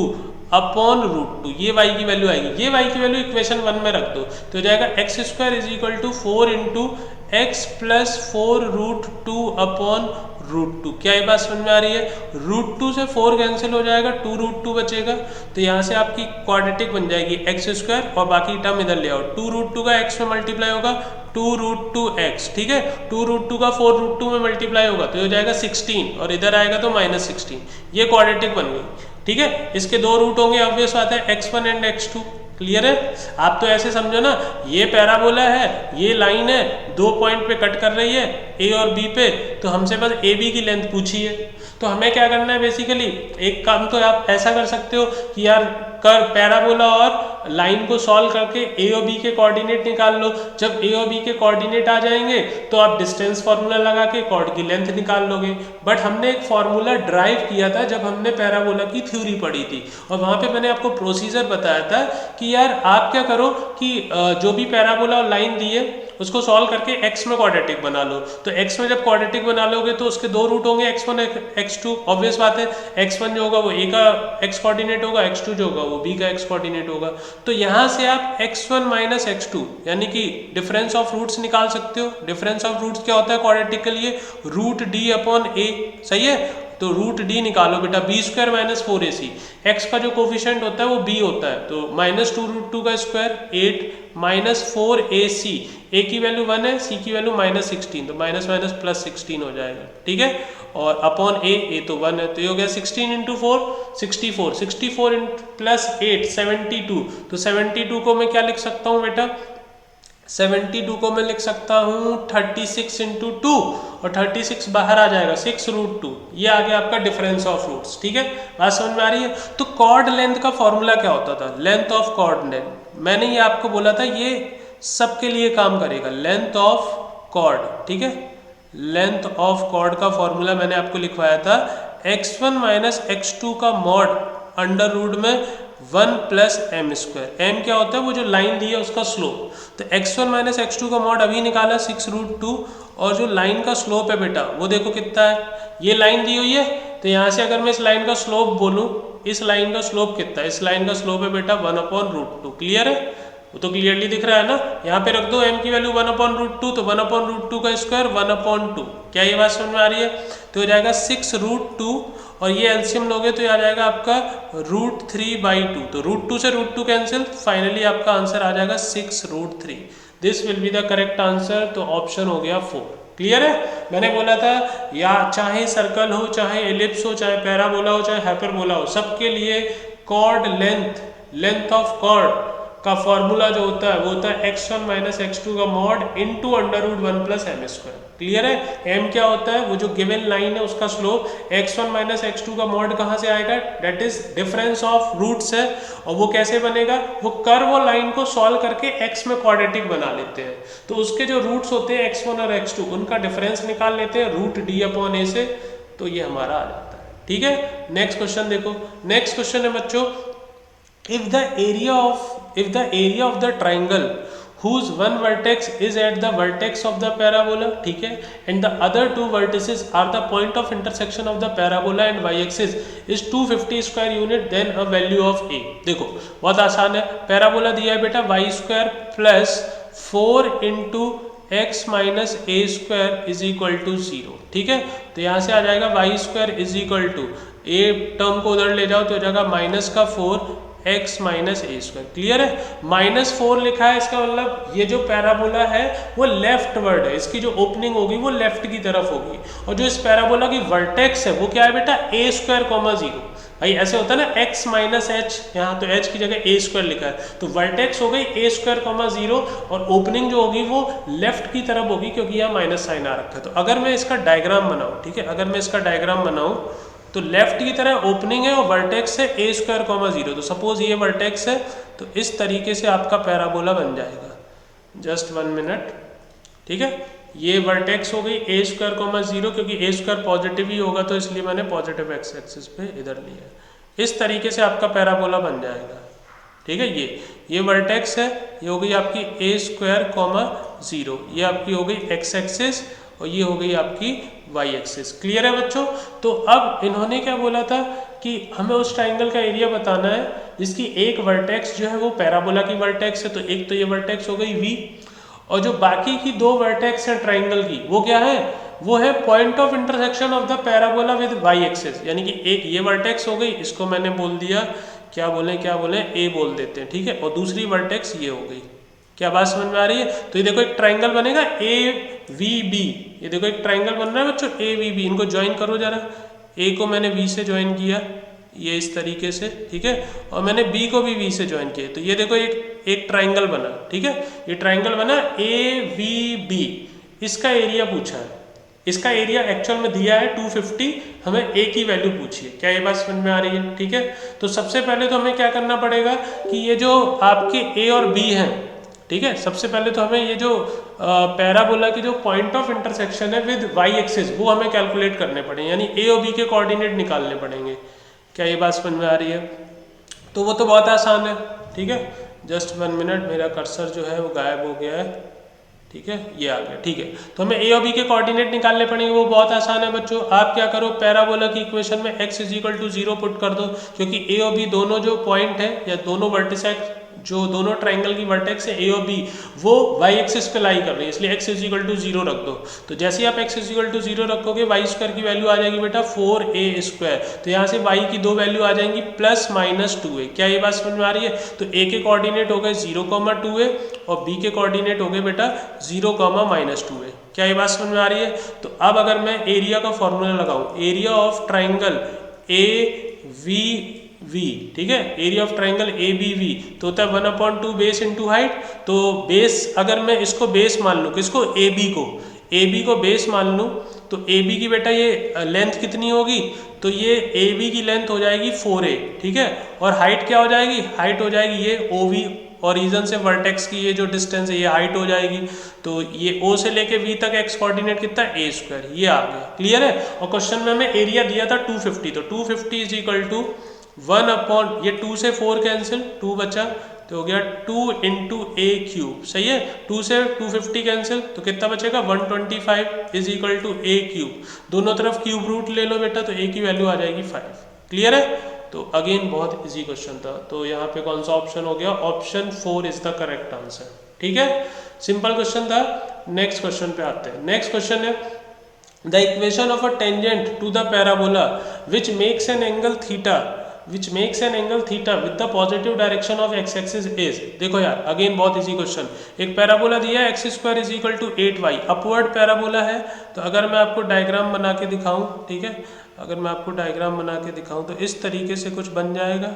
upon root 2, ये y की वैल्यू आएगी। ये y की वैल्यू इक्वेशन 1 में रख दो तो हो जाएगा x square is equal to 4 into x plus 4 root 2 upon root 2। क्या ये बात समझ में आ रही है? रूट 2 से 4 कैंसिल हो जाएगा, 2 रूट 2 बचेगा, तो यहाँ से आपकी क्वाड्रेटिक बन जाएगी एक्स स्क्वायर और बाकी टर्म इधर ले आओ। 2 रूट 2 का एक्स में मल्टीप्लाई होगा 2 रूट 2 एक्स, ठीक है, 2 रूट 2 का 4 रूट 2 में मल्टीप्लाई होगा तो हो जाएगा 16 और इधर आएगा तो माइनस 16। ये क्वाड्रेटिक बन गई, ठीक है। इसके 2 रूट होंगे, ऑब्वियस बात है x1 एंड x2। क्लियर है? आप तो ऐसे समझो ना, ये पैराबोला है, ये लाइन है, 2 पॉइंट पे कट कर रही है A और B पे, तो हमसे बस AB की लेंथ पूछी है। तो हमें क्या करना है बेसिकली, एक काम तो आप ऐसा कर सकते हो कि यार कर पैराबोला और लाइन को सॉल्व करके A और B के कोऑर्डिनेट निकाल लो। जब A और B के कोऑर्डिनेट आ जाएंगे तो आप डिस्टेंस फार्मूला लगा के कॉर्ड की लेंथ निकाल लोगे। बट हमने एक फार्मूला ड्राइव किया था जब हमने पैराबोला की थ्योरी पढ़ी थी, और वहाँ पे मैंने आपको प्रोसीजर बताया था कि यार आप क्या करो कि जो भी पैराबोला और लाइन दी है उसको सॉल्व करके x में क्वाड्रेटिक बना लो। तो x में जब क्वाड्रेटिक बना लोगे तो उसके 2 रूट होंगे, x1 x2। ऑब्वियस बात है, x1 जो होगा वो a का x कोऑर्डिनेट होगा, x2 जो होगा वो b का x कोऑर्डिनेट होगा। तो यहाँ से आप x1 माइनस x2 यानी कि डिफरेंस ऑफ रूट्स निकाल सकते हो। डिफरेंस ऑफ रूट्स क्या होता है क्वाड्रेटिक के लिए, रूट d अपॉन a, सही है। तो रूट d निकालो बेटा, b square minus 4ac, x का जो कोफिशिएंट होता है वो b होता है, तो माइनस 2 रूट 2 का स्क्वायर 8 माइनस 4ac, a की वैल्यू 1 है, c की वैल्यू माइनस 16, तो माइनस माइनस प्लस 16 हो जाएगा, ठीक है। और अपॉन a तो 1 है, तो ये हो गया 16 इंटू 4 64, 64 प्लस 8 72। तो 72 को मैं क्या लिख सकता हूँ बेटा, 72 को मैं लिख सकता हूँ 36 इंटू 2, और 36 बाहर आ जाएगा 6 रूट 2। ये आ गया आपका डिफरेंस ऑफ रूट्स, ठीक है। बात समझ में आ रही है? तो कॉर्ड लेंथ का फॉर्मूला क्या होता था, लेंथ ऑफ कॉर्ड लेंथ, मैंने ये आपको बोला था ये सबके लिए काम करेगा, लेंथ ऑफ कॉर्ड, ठीक है। लेंथ ऑफ कॉर्ड का फॉर्मूला मैंने आपको लिखवाया था x1 माइनस x2 का मॉड अंडर रूट में 1 प्लस एम स्क्वायर। एम क्या होता है, वो जो लाइन दी है उसका स्लोप। तो x1 माइनस x2 का मॉड अभी निकाला 6√2, और जो लाइन का स्लोप है बेटा वो देखो कितना है, ये लाइन दी हुई है। तो यहाँ से अगर मैं इस लाइन का स्लोप बोलूँ, इस लाइन का स्लोप कितना है, इस लाइन का स्लोप है बेटा 1/√2। क्लियर है, वो तो क्लियरली दिख रहा है ना। यहाँ पे रख दो m की वैल्यू 1/√2, तो 1/√2 का स्क्वायर 1/2। क्या ये बात समझ में आ रही है? तो हो जाएगा 6√2, और ये एलसीएम लोगे तो ये आ जाएगा आपका √3/2। तो √2 से √2 कैंसिल, फाइनली आपका आंसर आ जाएगा 6√3। This will be the correct answer. तो ऑप्शन हो गया 4। क्लियर है? मैंने बोला था या चाहे सर्कल हो, चाहे एलिप्स हो, चाहे पैराबोला हो, चाहे हाइपरबोला हो, सबके लिए कॉर्ड लेंथ ऑफ कॉर्ड का फॉर्मूला जो होता है वो होता है x1 माइनस x2 का mod into √1 plus M square. Clear है? m क्या होता है, वो जो गिवन लाइन है उसका स्लोप। x1 माइनस x2 का मॉड कहाँ से आएगा, that is difference of roots है। और वो कैसे बनेगा, वो कर्व और लाइन को सॉल्व करके x में क्वाड्रेटिक बना लेते हैं। तो उसके जो रूट्स होते हैं x1 और x2, उनका डिफरेंस निकाल लेते हैं √d/a से, तो ये हमारा आ जाता है। ठीक है, नेक्स्ट क्वेश्चन देखो। नेक्स्ट क्वेश्चन है बच्चों, if the area of the triangle whose one vertex is at the vertex of the parabola, ठीक है, and the other two vertices are the point of intersection of the parabola and y-axis is 250 square unit, then a value of a। देखो बहुत आसान है, parabola दिया है बेटा y square plus 4 into x minus a square is equal to 0। ठीक है, तो यहाँ से आ जाएगा y square is equal to, a term को उधर ले जाओ तो हो जाएगा माइनस का 4 x minus a square. Clear है? -4 लिखा है, इसका मतलब ये जो पैराबोला है वो लेफ्ट वर्ड है, इसकी जो ओपनिंग होगी वो लेफ्ट की तरफ होगी, और जो इस पैराबोला की वर्टेक्स है वो क्या है बेटा, a स्क्वायर कॉमा 0। भाई ऐसे होता है ना, x माइनस एच, यहाँ तो h की जगह a स्क्वायर लिखा है, तो वर्टेक्स हो गई a स्क्वायर कॉमा 0, और ओपनिंग जो होगी वो लेफ्ट की तरफ होगी क्योंकि यहाँ माइनस साइन आ रखा है। तो अगर मैं इसका डायग्राम बनाऊँ, ठीक है, अगर मैं इसका डायग्राम बनाऊँ तो लेफ्ट की तरह ओपनिंग है और वर्टेक्स है a स्क्वायर कॉमा 0। तो सपोज ये वर्टेक्स है, तो इस तरीके से आपका पैराबोला बन जाएगा। Just 1 minute. ठीक है, ये वर्टेक्स हो गई a स्क्वायर कॉमा 0, क्योंकि a स्क्वायर पॉजिटिव ही होगा तो इसलिए मैंने पॉजिटिव एक्स एक्सिस पे इधर लिया। इस तरीके से आपका पैराबोला बन जाएगा। ठीक है, ये वर्टेक्स है, ये हो गई आपकी a स्क्वायर कॉमा 0, ये आपकी हो गई x एक्सिस, और ये हो गई आपकी y एक्सिस। क्लियर है बच्चों? तो अब इन्होंने क्या बोला था कि हमें उस ट्राइंगल का एरिया बताना है जिसकी एक वर्टेक्स जो है वो पैराबोला की वर्टेक्स है, तो एक तो ये वर्टेक्स हो गई v, और जो बाकी की दो वर्टेक्स हैं ट्राइंगल की वो क्या है, वो है point of intersection of the parabola with y axis. यानी कि एक ये वर्टेक्स हो गई, इसको मैंने बोल दिया क्या बोले a बोल देते हैं। ठीक है, और दूसरी वर्टेक्स ये हो गई। क्या बात समझ में आ रही है? तो ये देखो एक ट्राइंगल बनेगा AVB, ये देखो एक ट्राइंगल बन रहा है बच्चों AVB। इनको ज्वाइन करो जरा, A को मैंने V से ज्वाइन किया, ये इस तरीके से। ठीक है, और मैंने B को भी V से ज्वाइन किया, तो ये देखो एक ट्राइंगल बना। ठीक है, ये ट्राइंगल बना AVB। इसका एरिया पूछा है, इसका एरिया एक्चुअल में दिया है 250, हमें A की वैल्यू पूछिए। क्या ये बात समझ में आ रही है? ठीक है, तो सबसे पहले तो हमें क्या करना पड़ेगा कि ये जो आपके A और B हैं, ठीक है, सबसे पहले तो हमें ये जो पैराबोला की जो पॉइंट ऑफ इंटरसेक्शन है विद y एक्सिस वो हमें कैलकुलेट करने पड़ेंगे, यानी a और b के कोऑर्डिनेट निकालने पड़ेंगे। क्या ये बात समझ में आ रही है? तो वो तो बहुत आसान है। ठीक है, जस्ट 1 मिनट, मेरा कर्सर जो है वो गायब हो गया है। ठीक है, ये आ गया। ठीक है, तो हमें a और b के कोऑर्डिनेट निकालने पड़ेंगे, वो बहुत आसान है बच्चों। आप क्या करो, पैराबोला की इक्वेशन में x is equal to 0 put कर दो, क्योंकि a और b दोनों जो पॉइंट है या दोनों वर्टिसेस, जो दोनों ट्राइंगल की वर्टेक्स है a और b, वो y एक्सिस पे लाई कर रही है, इसलिए x इज इक्वल टू 0 रख दो। तो जैसे ही आप x इज इक्वल टू 0 रखोगे, y स्क्वायर की वैल्यू आ जाएगी बेटा 4a स्क्वायर। तो यहाँ से y की दो वैल्यू आ जाएंगी प्लस माइनस 2a। क्या ये बात समझ में आ रही है? तो a के कोऑर्डिनेट हो गए 0,2a और b के कोऑर्डिनेट हो गए बेटा 0,-2a। क्या ये बात समझ में आ रही है? तो अब अगर मैं एरिया का फॉर्मूला लगाऊं, एरिया ऑफ ट्राइंगल AVV, ठीक है, एरिया ऑफ ट्राइंगल ABV तो होता है 1/2 बेस इंटू हाइट। तो बेस, अगर मैं इसको बेस मान लूँ, किसको, AB को बेस मान लूँ, तो AB की बेटा ये लेंथ कितनी होगी, तो ये AB की लेंथ हो जाएगी 4a। ठीक है, और हाइट क्या हो जाएगी, हाइट हो जाएगी ये ओरिजिन से वर्टेक्स की ये जो डिस्टेंस है ये हाइट हो जाएगी। तो ये O से लेके V तक एक्स कोऑर्डिनेट कितना है a स्क्वायर, ये आ गया। क्लियर है। और क्वेश्चन में हमें एरिया दिया था 250, तो 250 इज इक्वल टू 1 अपॉन, ये 2 से 4 कैंसिल, 2 बचा तो हो गया 2 इंटू ए क्यूब। सही है। 2 से 250 कैंसिल तो कितना बचेगा 125 is equal to a cube. दोनों तरफ क्यूब रूट ले लो बेटा, तो ए की वैल्यू आ जाएगी 5। क्लियर है। तो अगेन बहुत इजी क्वेश्चन था। तो यहाँ पे कौन सा ऑप्शन हो गया, option 4 is the correct answer. ठीक है, सिंपल क्वेश्चन था। नेक्स्ट क्वेश्चन पे आते हैं। नेक्स्ट क्वेश्चन है the equation of a tangent to the parabola which makes an angle theta with the positive direction of x axis is। देखो यार again बहुत इजी क्वेश्चन। एक पैराबोला दिया है x² is equal to 8y, upward parabola है। तो अगर मैं आपको डायग्राम बना के दिखाऊं, ठीक है, अगर मैं आपको डायग्राम बना के दिखाऊं तो इस तरीके से कुछ बन जाएगा,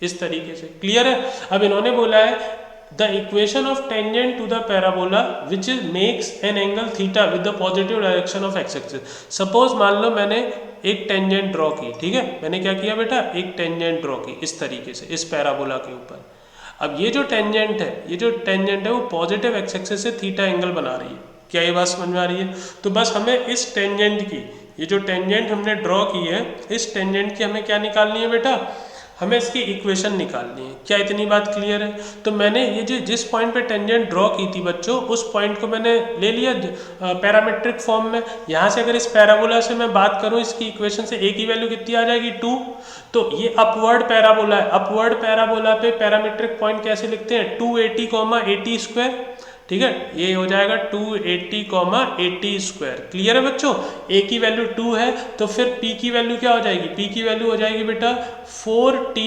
इस तरीके से। क्लियर है। अब इन्होंने बोला है the equation of tangent to the parabola which makes an angle theta with the positive direction of x axis. Suppose मान लो मैंने एक टेंजेंट ड्रॉ की, ठीक है, मैंने क्या किया बेटा, एक टेंजेंट ड्रॉ की इस तरीके से इस पैराबोला के ऊपर। अब ये जो टेंजेंट है वो पॉजिटिव एक्स एक्सिस से थीटा एंगल बना रही है। क्या ये बात समझ में आ रही है। तो बस हमें इस टेंजेंट की, ये जो टेंजेंट हमने ड्रॉ की है, इस टेंजेंट की हमें क्या निकालनी है बेटा, हमें इसकी इक्वेशन निकालनी है। क्या इतनी बात क्लियर है। तो मैंने ये जो जिस पॉइंट पे टेंजेंट ड्रॉ की थी बच्चों, उस पॉइंट को मैंने ले लिया पैरामेट्रिक फॉर्म में। यहाँ से अगर इस पैराबोला से मैं बात करूँ, इसकी इक्वेशन से a की वैल्यू कितनी आ जाएगी 2। तो ये अपवर्ड पैराबोला है। अपवर्ड पैराबोला पे पैरामेट्रिक पॉइंट कैसे लिखते हैं, 280, 80 स्क्वायर। ठीक है, ये हो जाएगा 280, 80 स्क्वायर। क्लियर है बच्चों। a की वैल्यू 2 है, तो फिर p की वैल्यू क्या हो जाएगी, p की वैल्यू हो जाएगी बेटा 4t,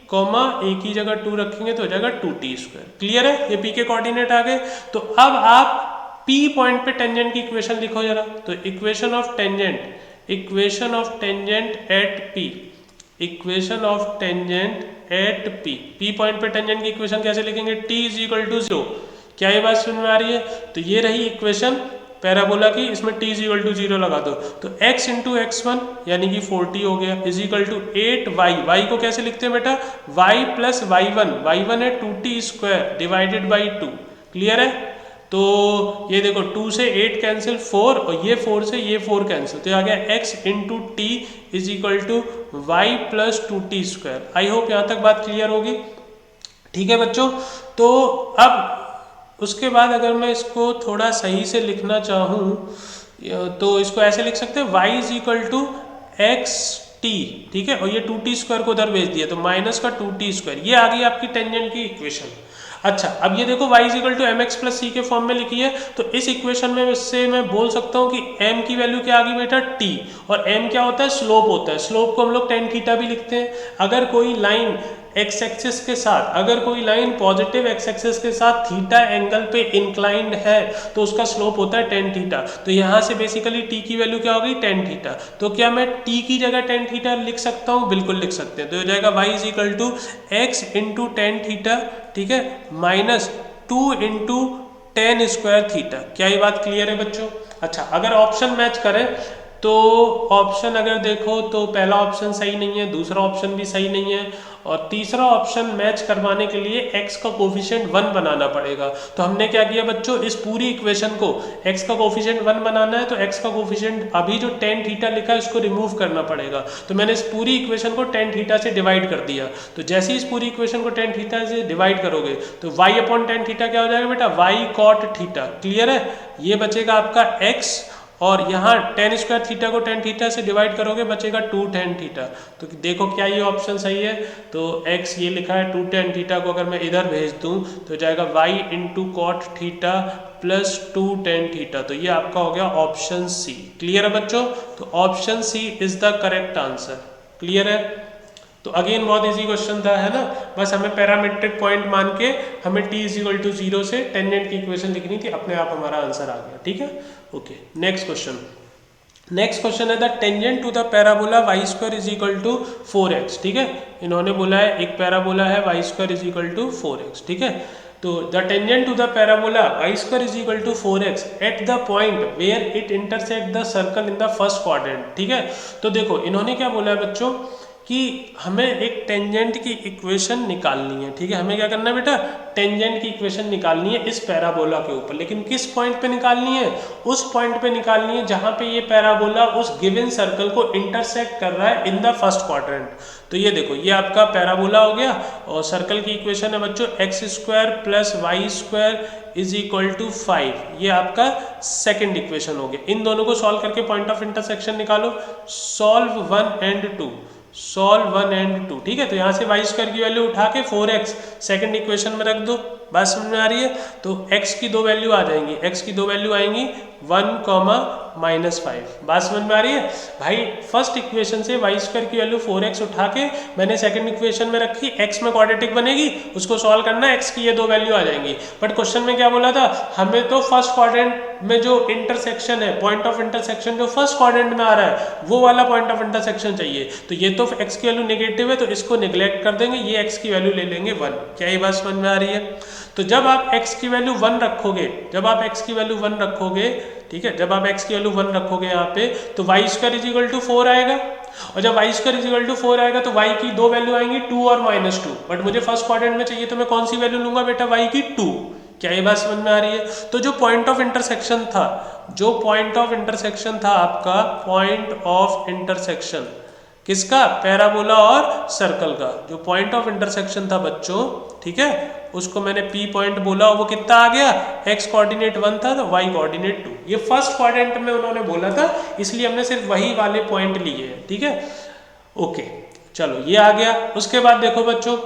a की जगह 2 रखेंगे तो हो जाएगा 2t स्क्वायर। क्लियर है, ये p के कोऑर्डिनेट आ गए। तो अब आप p पॉइंट पे टेंजेंट की इक्वेशन लिखो जरा। तो equation of tangent at p, equation of tangent at p point पे टेंजेंट की इक्वेशन कैसे लिखेंगे, t इज इक्वल टू 0। क्या ये बात समझ में आ रही है। तो ये रही इक्वेशन पैराबोला की, इसमें t इज इक्वल टू 0 लगा दो। तो x इंटू x1 यानी कि 40 हो गया is equal to 8y। y को कैसे लिखते हैं बेटा, y प्लस y1 है 2t square divided by 2। Clear है। तो ये देखो 2 से 8 कैंसिल 4, और ये 4 से ये 4 कैंसिल, तो आ गया x into t is equal to y plus 2t square. I hope यहाँ तक बात क्लियर होगी। ठीक है बच्चों। तो अब उसके बाद अगर मैं इसको थोड़ा सही से लिखना चाहूँ तो इसको ऐसे लिख सकते हैं, y is equal to x t. ठीक है, और ये 2t स्क्वायर को उधर भेज दिया तो माइनस का 2t स्क्वायर। ये आ गई आपकी टेंजेंट की इक्वेशन। अच्छा, अब ये देखो y is equal to M x plus c के फॉर्म में लिखी है। तो इस इक्वेशन में इससे मैं बोल सकता हूँ कि m की वैल्यू क्या आ गई बेटा t, और m क्या होता है, स्लोप होता है। स्लोप को हम लोग tan थीटा भी लिखते हैं। अगर कोई लाइन एक्स एक्सिस के साथ, अगर कोई लाइन पॉजिटिव एक्स एक्सिस के साथ थीटा एंगल पे इंक्लाइंड है तो उसका स्लोप होता है tan थीटा। तो यहाँ से बेसिकली t की वैल्यू क्या हो गई, tan थीटा। तो क्या मैं t की जगह tan थीटा लिख सकता हूँ, बिल्कुल लिख सकते हैं। तो हो जाएगा y is equal to x into tan theta, ठीक है, minus 2 into tan square theta. क्या ये बात क्लियर है बच्चों। अच्छा, अगर ऑप्शन मैच करें तो ऑप्शन अगर देखो तो पहला ऑप्शन सही नहीं है, दूसरा ऑप्शन भी सही नहीं है, और तीसरा ऑप्शन मैच करवाने के लिए x का कोफिशिएंट 1 बनाना पड़ेगा। तो हमने क्या किया बच्चों, इस पूरी इक्वेशन को x का कोफिशिएंट 1 बनाना है, तो x का कोफिशिएंट अभी जो tan थीटा लिखा है उसको रिमूव करना पड़ेगा। तो मैंने इस पूरी इक्वेशन को tan थीटा से डिवाइड कर दिया। तो जैसे ही इस पूरी इक्वेशन को tan थीटा से डिवाइड करोगे तो y अपॉन tan थीटा क्या हो जाएगा बेटा, y cot थीटा। क्लियर है। ये बचेगा आपका x, और यहाँ tan स्क्वायर थीटा को tan थीटा से डिवाइड करोगे बचेगा 2 tan थीटा। तो देखो क्या ये ऑप्शन सही है। तो x ये लिखा है 2 tan थीटा को अगर मैं इधर भेज दूँ तो जाएगा y into cot theta plus 2 tan theta. तो ये आपका हो गया ऑप्शन सी। क्लियर है बच्चों। तो option c is the correct answer. Clear है। तो अगेन बहुत इजी क्वेश्चन था, है ना। बस हमें पैरामेट्रिक पॉइंट मान के हमें t इज इक्वल टू 0 से टेंजेंट की इक्वेशन लिखनी थी, अपने आप हमारा आंसर आ गया। ठीक है, ओके। नेक्स्ट क्वेश्चन है the tangent to the parabola y square is equal to 4x। ठीक है, इन्होंने बोला है एक पैराबोला है y square is equal to 4x। ठीक है, तो the tangent to the parabola y square is equal to 4x at the point where it intersect the circle in the first quadrant. ठीक है, तो देखो इन्होंने क्या बोला है बच्चों, कि हमें एक टेंजेंट की इक्वेशन निकालनी है, ठीक है। हमें क्या करना है बेटा, टेंजेंट की इक्वेशन निकालनी है इस पैराबोला के ऊपर, लेकिन किस पॉइंट पे निकालनी है, उस पॉइंट पे निकालनी है जहां पे ये पैराबोला उस गिवन सर्कल को इंटरसेक्ट कर रहा है इन द फर्स्ट क्वाड्रेंट। तो ये देखो, ये आपका पैराबोला हो गया और सर्कल की इक्वेशन है बच्चों x square plus y square is equal to 5, ये आपका सेकंड इक्वेशन हो गया। इन दोनों को सॉल्व करके पॉइंट ऑफ इंटरसेक्शन निकालो, सॉल्व 1 एंड 2, सॉल्व 1 एंड 2, ठीक है। तो यहाँ से वाई स्क्वायर की वैल्यू उठा के 4x सेकंड इक्वेशन में रख दो, बात समझ में आ रही है। तो x की दो वैल्यू आ जाएंगी, x की दो वैल्यू आएंगी 1, -5, बात समझ में आ रही है भाई। फर्स्ट इक्वेशन से वाई स्क्वायर की वैल्यू 4x उठा के मैंने सेकंड इक्वेशन में रखी, x में क्वाड्रेटिक बनेगी, उसको सॉल्व करना है, x की ये दो वैल्यू आ जाएंगी। बट क्वेश्चन में क्या बोला था, हमें तो फर्स्ट क्वाड्रेंट में जो इंटरसेक्शन है, पॉइंट ऑफ इंटरसेक्शन जो फर्स्ट क्वाड्रेंट में आ रहा है वो वाला पॉइंट ऑफ इंटरसेक्शन चाहिए। तो ये तो x की वैल्यू नेगेटिव है तो इसको निगलेक्ट कर देंगे, ये x की वैल्यू ले लेंगे 1। क्या ये बात समझ में आ रही है। तो जब आप x की वैल्यू 1 रखोगे, जब आप x की वैल्यू 1 रखोगे, ठीक है, जब आप x की वैल्यू 1 रखोगे यहाँ पे, तो y square is equal to 4 आएगा। और जब y square is equal to 4 आएगा तो y की दो वैल्यू आएंगी 2 और -2। बट मुझे फर्स्ट क्वाड्रेंट में चाहिए तो मैं कौन सी वैल्यू लूंगा बेटा, y की 2। क्या ये बात समझ में आ रही है। तो जो पॉइंट ऑफ इंटरसेक्शन था, जो पॉइंट ऑफ इंटरसेक्शन था आपका, पॉइंट ऑफ इंटरसेक्शन किसका, पैराबोला और सर्कल का, जो पॉइंट ऑफ इंटरसेक्शन था बच्चों, ठीक है, उसको मैंने P पॉइंट बोला, वो कितना आ गया, x कोऑर्डिनेट 1 था तो y कोऑर्डिनेट 2। ये फर्स्ट क्वाड्रेंट में उन्होंने बोला था, इसलिए हमने सिर्फ वही वाले पॉइंट लिए हैं, ठीक है। ओके, चलो ये आ गया। उसके बाद देखो बच्चों,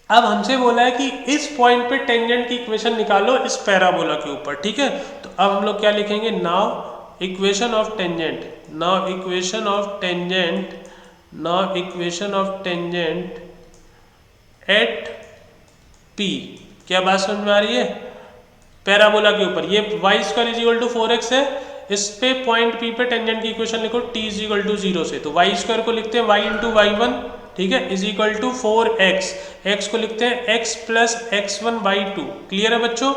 अब हमसे बोला है कि इस पॉइंट पे टेंजेंट की इक्वेशन निकालो इस पैराबोला के ऊपर, ठीक है। तो अब हम लोग क्या लिखेंगे, now equation of tangent, now equation of tangent, now equation of tangent at P। क्या बात समझ में आ रही है, पैराबोला के ऊपर ये y square is equal to 4x है, इस पे पॉइंट P पे टेंजेंट की इक्वेशन लिखो t इज इक्वल टू 0 से। तो वाई स्क्वायर को लिखते हैं y इंटू y1, ठीक है, is equal to 4x, x को लिखते हैं x प्लस x1/2। क्लियर है बच्चों।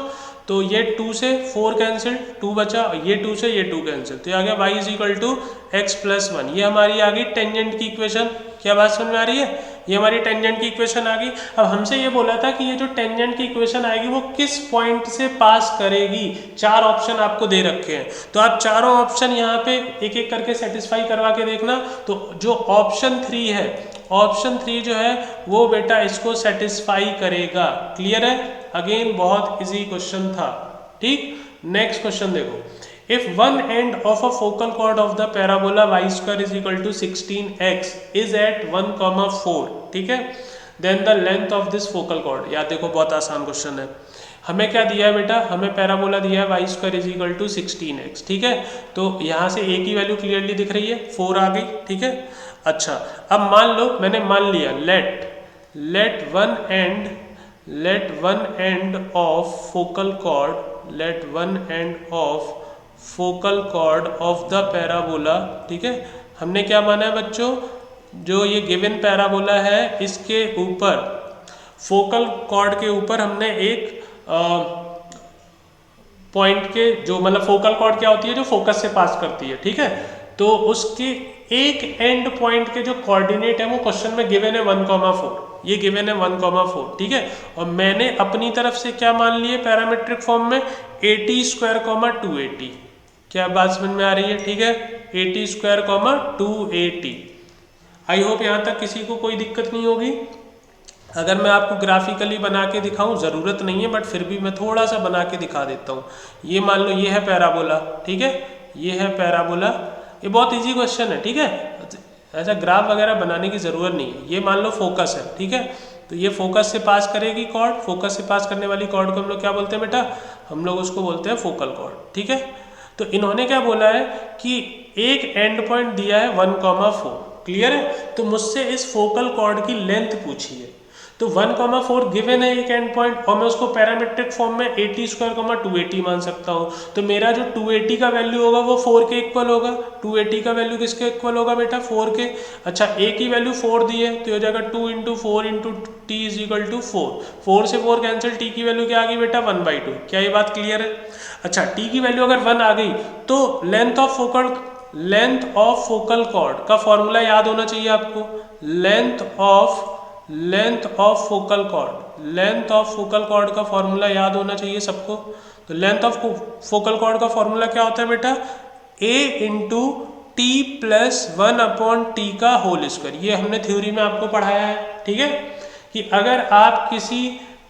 तो ये 2 से 4 कैंसिल, 2 बचा, ये 2 से ये 2 कैंसिल, तो आ गया y is equal to x plus 1। ये हमारी आ गई टेंजेंट की इक्वेशन। क्या बात समझ में आ रही है, ये हमारी टेंजेंट की इक्वेशन आ गई। अब हमसे ये बोला था कि ये जो टेंजेंट की इक्वेशन आएगी वो किस पॉइंट से पास करेगी। 4 ऑप्शन आपको दे रखे हैं, तो आप चारों ऑप्शन यहाँ पे एक एक करके सेटिस्फाई करवा के देखना। तो जो ऑप्शन 3 है, ऑप्शन 3 जो है वो बेटा इसको सेटिस्फाई करेगा। क्लियर है, अगेन बहुत इजी क्वेश्चन था, ठीक। नेक्स्ट क्वेश्चन देखो, if one end of a focal chord of the parabola y square is equal to 16x is at 1,4, ठीक है, then the length of this focal chord। याद देखो बहुत आसान क्वेश्चन है। हमें क्या दिया है बेटा, हमें पैराबोला दिया है y square is equal to 16x, ठीक है। तो यहाँ से a की वैल्यू क्लियरली दिख रही है, 4 आ गई, ठीक है। अच्छा, अब मान लो, मैंने मान लिया let one end of focal chord, let one end of focal cord of the parabola, ठीक है। हमने क्या माना है बच्चों, जो ये गिवन पैराबोला है इसके ऊपर, फोकल कॉर्ड के ऊपर हमने एक पॉइंट के, जो मतलब फोकल कॉर्ड क्या होती है, जो फोकस से पास करती है, ठीक है। तो उसके एक एंड पॉइंट के जो कोऑर्डिनेट है वो क्वेश्चन में गिवन है 1,4, ये गिवन है 1,4, ठीक है। और मैंने अपनी तरफ से क्या मान लिए पैरामेट्रिक फॉर्म में 80 स्क्वायर 280। क्या बात समझ में आ रही है, ठीक है, 80 स्क्वायर 280। आई होप यहाँ तक किसी को कोई दिक्कत नहीं होगी। अगर मैं आपको ग्राफिकली बना के दिखाऊं, ज़रूरत नहीं है बट फिर भी मैं थोड़ा सा बना के दिखा देता हूँ। ये मान लो ये है पैराबोला, ठीक है, ये है पैराबोला, ये बहुत इजी क्वेश्चन है, ठीक है, ऐसा ग्राफ वगैरह बनाने की ज़रूरत नहीं है। ये मान लो फोकस है, ठीक है, तो ये फोकस से पास करेगी कॉर्ड, फोकस से पास करने वाली कॉर्ड को हम लोग क्या बोलते हैं बेटा, हम लोग उसको बोलते हैं फोकल कॉर्ड, ठीक है। तो इन्होंने क्या बोला है कि एक एंड पॉइंट दिया है 1,4, क्लियर है। तो मुझसे इस फोकल कॉर्ड की लेंथ पूछी है, तो 1,4 गिवन है एक एंड पॉइंट, और मैं उसको पैरामेट्रिक फॉर्म में 80 स्क्वायर 280 मान सकता हूँ। तो मेरा जो 280 का वैल्यू होगा वो 4 के इक्वल होगा। 280 का वैल्यू किसके इक्वल होगा बेटा, 4 के। अच्छा, a की वैल्यू 4 दी है तो हो जाएगा 2 × 4 × t इज इक्वल टू 4। 4 से 4 कैंसिल, t की वैल्यू क्या आ गई बेटा 1/2। क्या ये बात क्लियर है। अच्छा, t की वैल्यू अगर 1 आ गई तो लेंथ ऑफ फोकल कॉर्ड का फॉर्मूला याद होना चाहिए आपको। Length of focal cord. Length of focal cord का फॉर्मूला याद होना चाहिए सबको। तो लेंथ ऑफ फोकल कॉर्ड का फॉर्मूला क्या होता है बेटा, a into T plus 1/t का होल स्क्वायर। ये हमने थ्योरी में आपको पढ़ाया है, ठीक है, कि अगर आप किसी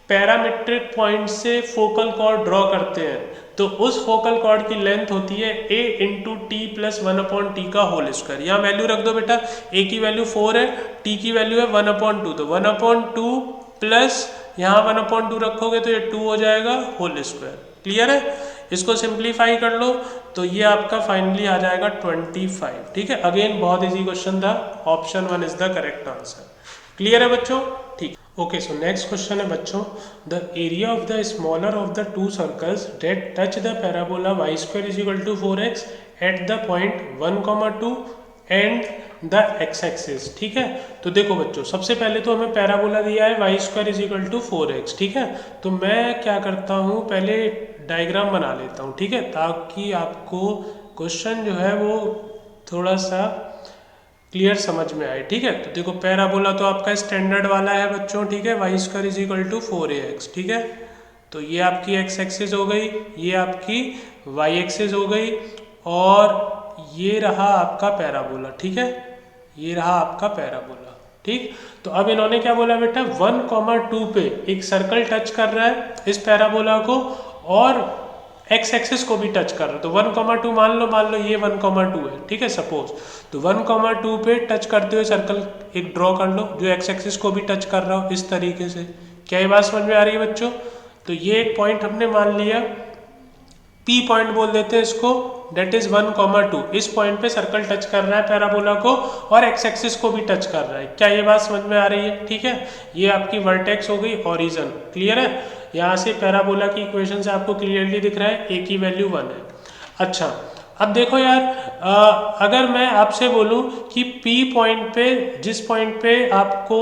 पैरामीट्रिक पॉइंट से फोकल कॉर्ड ड्रॉ करते हैं तो उस फोकल कॉर्ड की लेंथ होती है a into T plus 1/t का होल स्क्वायर। यहाँ वैल्यू रख दो बेटा, a की वैल्यू 4 है, t की वैल्यू है 1/2, तो 1/2 प्लस यहाँ 1/2 रखोगे तो ये 2 हो जाएगा होल स्क्वायर। क्लियर है? इसको सिंप्लीफाई कर लो तो ये आपका फाइनली आ जाएगा 25। ठीक है, अगेन बहुत इजी क्वेश्चन था, option 1 is the correct answer. Clear है बच्चों? ठीक। ओके, सो नेक्स्ट क्वेश्चन है बच्चों, the area of the smaller of the two circles that touch the parabola y square is equal to 4x at the point 1,2 and the x axis. ठीक है, तो देखो बच्चों, सबसे पहले तो हमें पैराबोला दिया है y square is equal to 4x। ठीक है, तो मैं क्या करता हूँ, पहले डायग्राम बना लेता हूँ, ठीक है, ताकि आपको क्वेश्चन जो है वो थोड़ा सा क्लियर समझ में आए। ठीक है, तो देखो पैराबोला तो आपका स्टैंडर्ड वाला है बच्चों, ठीक है, y square is equal to 4ax। ठीक है, तो ये आपकी x एक्सिस हो गई, ये आपकी y एक्सिस हो गई, और ये रहा आपका पैराबोला। ठीक है, ये रहा आपका पैराबोला। ठीक, तो अब इन्होंने क्या बोला बेटा, 1,2 पे एक सर्कल टच कर रहा है इस पैराबोला को और x एक्सिस को भी टच कर रहा है। तो 1,2 मान लो ये 1,2 है, ठीक है, सपोज। तो 1,2 पे टच करते हुए सर्कल एक ड्रॉ कर लो जो x एक्सिस को भी टच कर रहा हो इस तरीके से। क्या ये बात समझ में आ रही है बच्चों? तो ये एक पॉइंट हमने मान लिया, P पॉइंट बोल देते हैं इसको, डेट इज 1,2। इस पॉइंट पे सर्कल टच कर रहा है पैराबोला को और x एक्सिस को भी टच कर रहा है। क्या ये बात समझ में आ रही है? ठीक है, ये आपकी वर्टेक्स हो गई, ओरिजिन। क्लियर है? यहाँ से पैराबोला की इक्वेशन से आपको क्लियरली दिख रहा है a की वैल्यू 1 है। अच्छा, अब देखो यार, अगर मैं आपसे बोलूं कि P पॉइंट पे, जिस पॉइंट पे आपको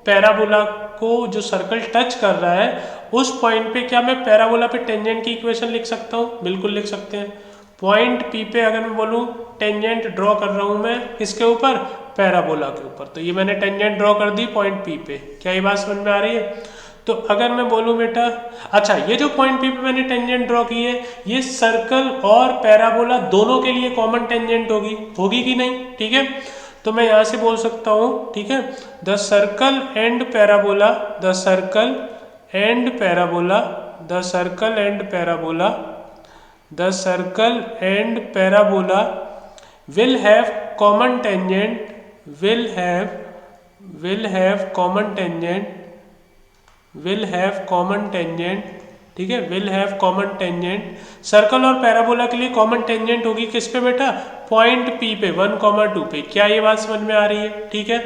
पैराबोला को जो सर्कल टच कर रहा है उस पॉइंट पे क्या मैं पैराबोला पे टेंजेंट की इक्वेशन लिख सकता हूँ? बिल्कुल लिख सकते हैं। पॉइंट P पे अगर मैं बोलूँ टेंजेंट ड्रॉ कर रहा हूँ मैं किसके ऊपर, पैराबोला के ऊपर, तो ये मैंने टेंजेंट ड्रॉ कर दी पॉइंट P पे। क्या ये बात समझ में आ रही है? तो अगर मैं बोलूँ बेटा, अच्छा, ये जो पॉइंट P पे मैंने टेंजेंट ड्रॉ की है ये सर्कल और पैराबोला दोनों के लिए कॉमन टेंजेंट होगी कि नहीं? ठीक है, तो मैं यहाँ से बोल सकता हूँ, ठीक है, the circle and parabola, the circle and parabola, the circle and parabola, the circle and parabola will have common tangent, will have common tangent, will have common tangent। ठीक है, will have common tangent। Circle और parabola के लिए common tangent होगी किस पे बेटा, point P पे 1,2 पे। क्या ये बात समझ में आ रही है? ठीक है,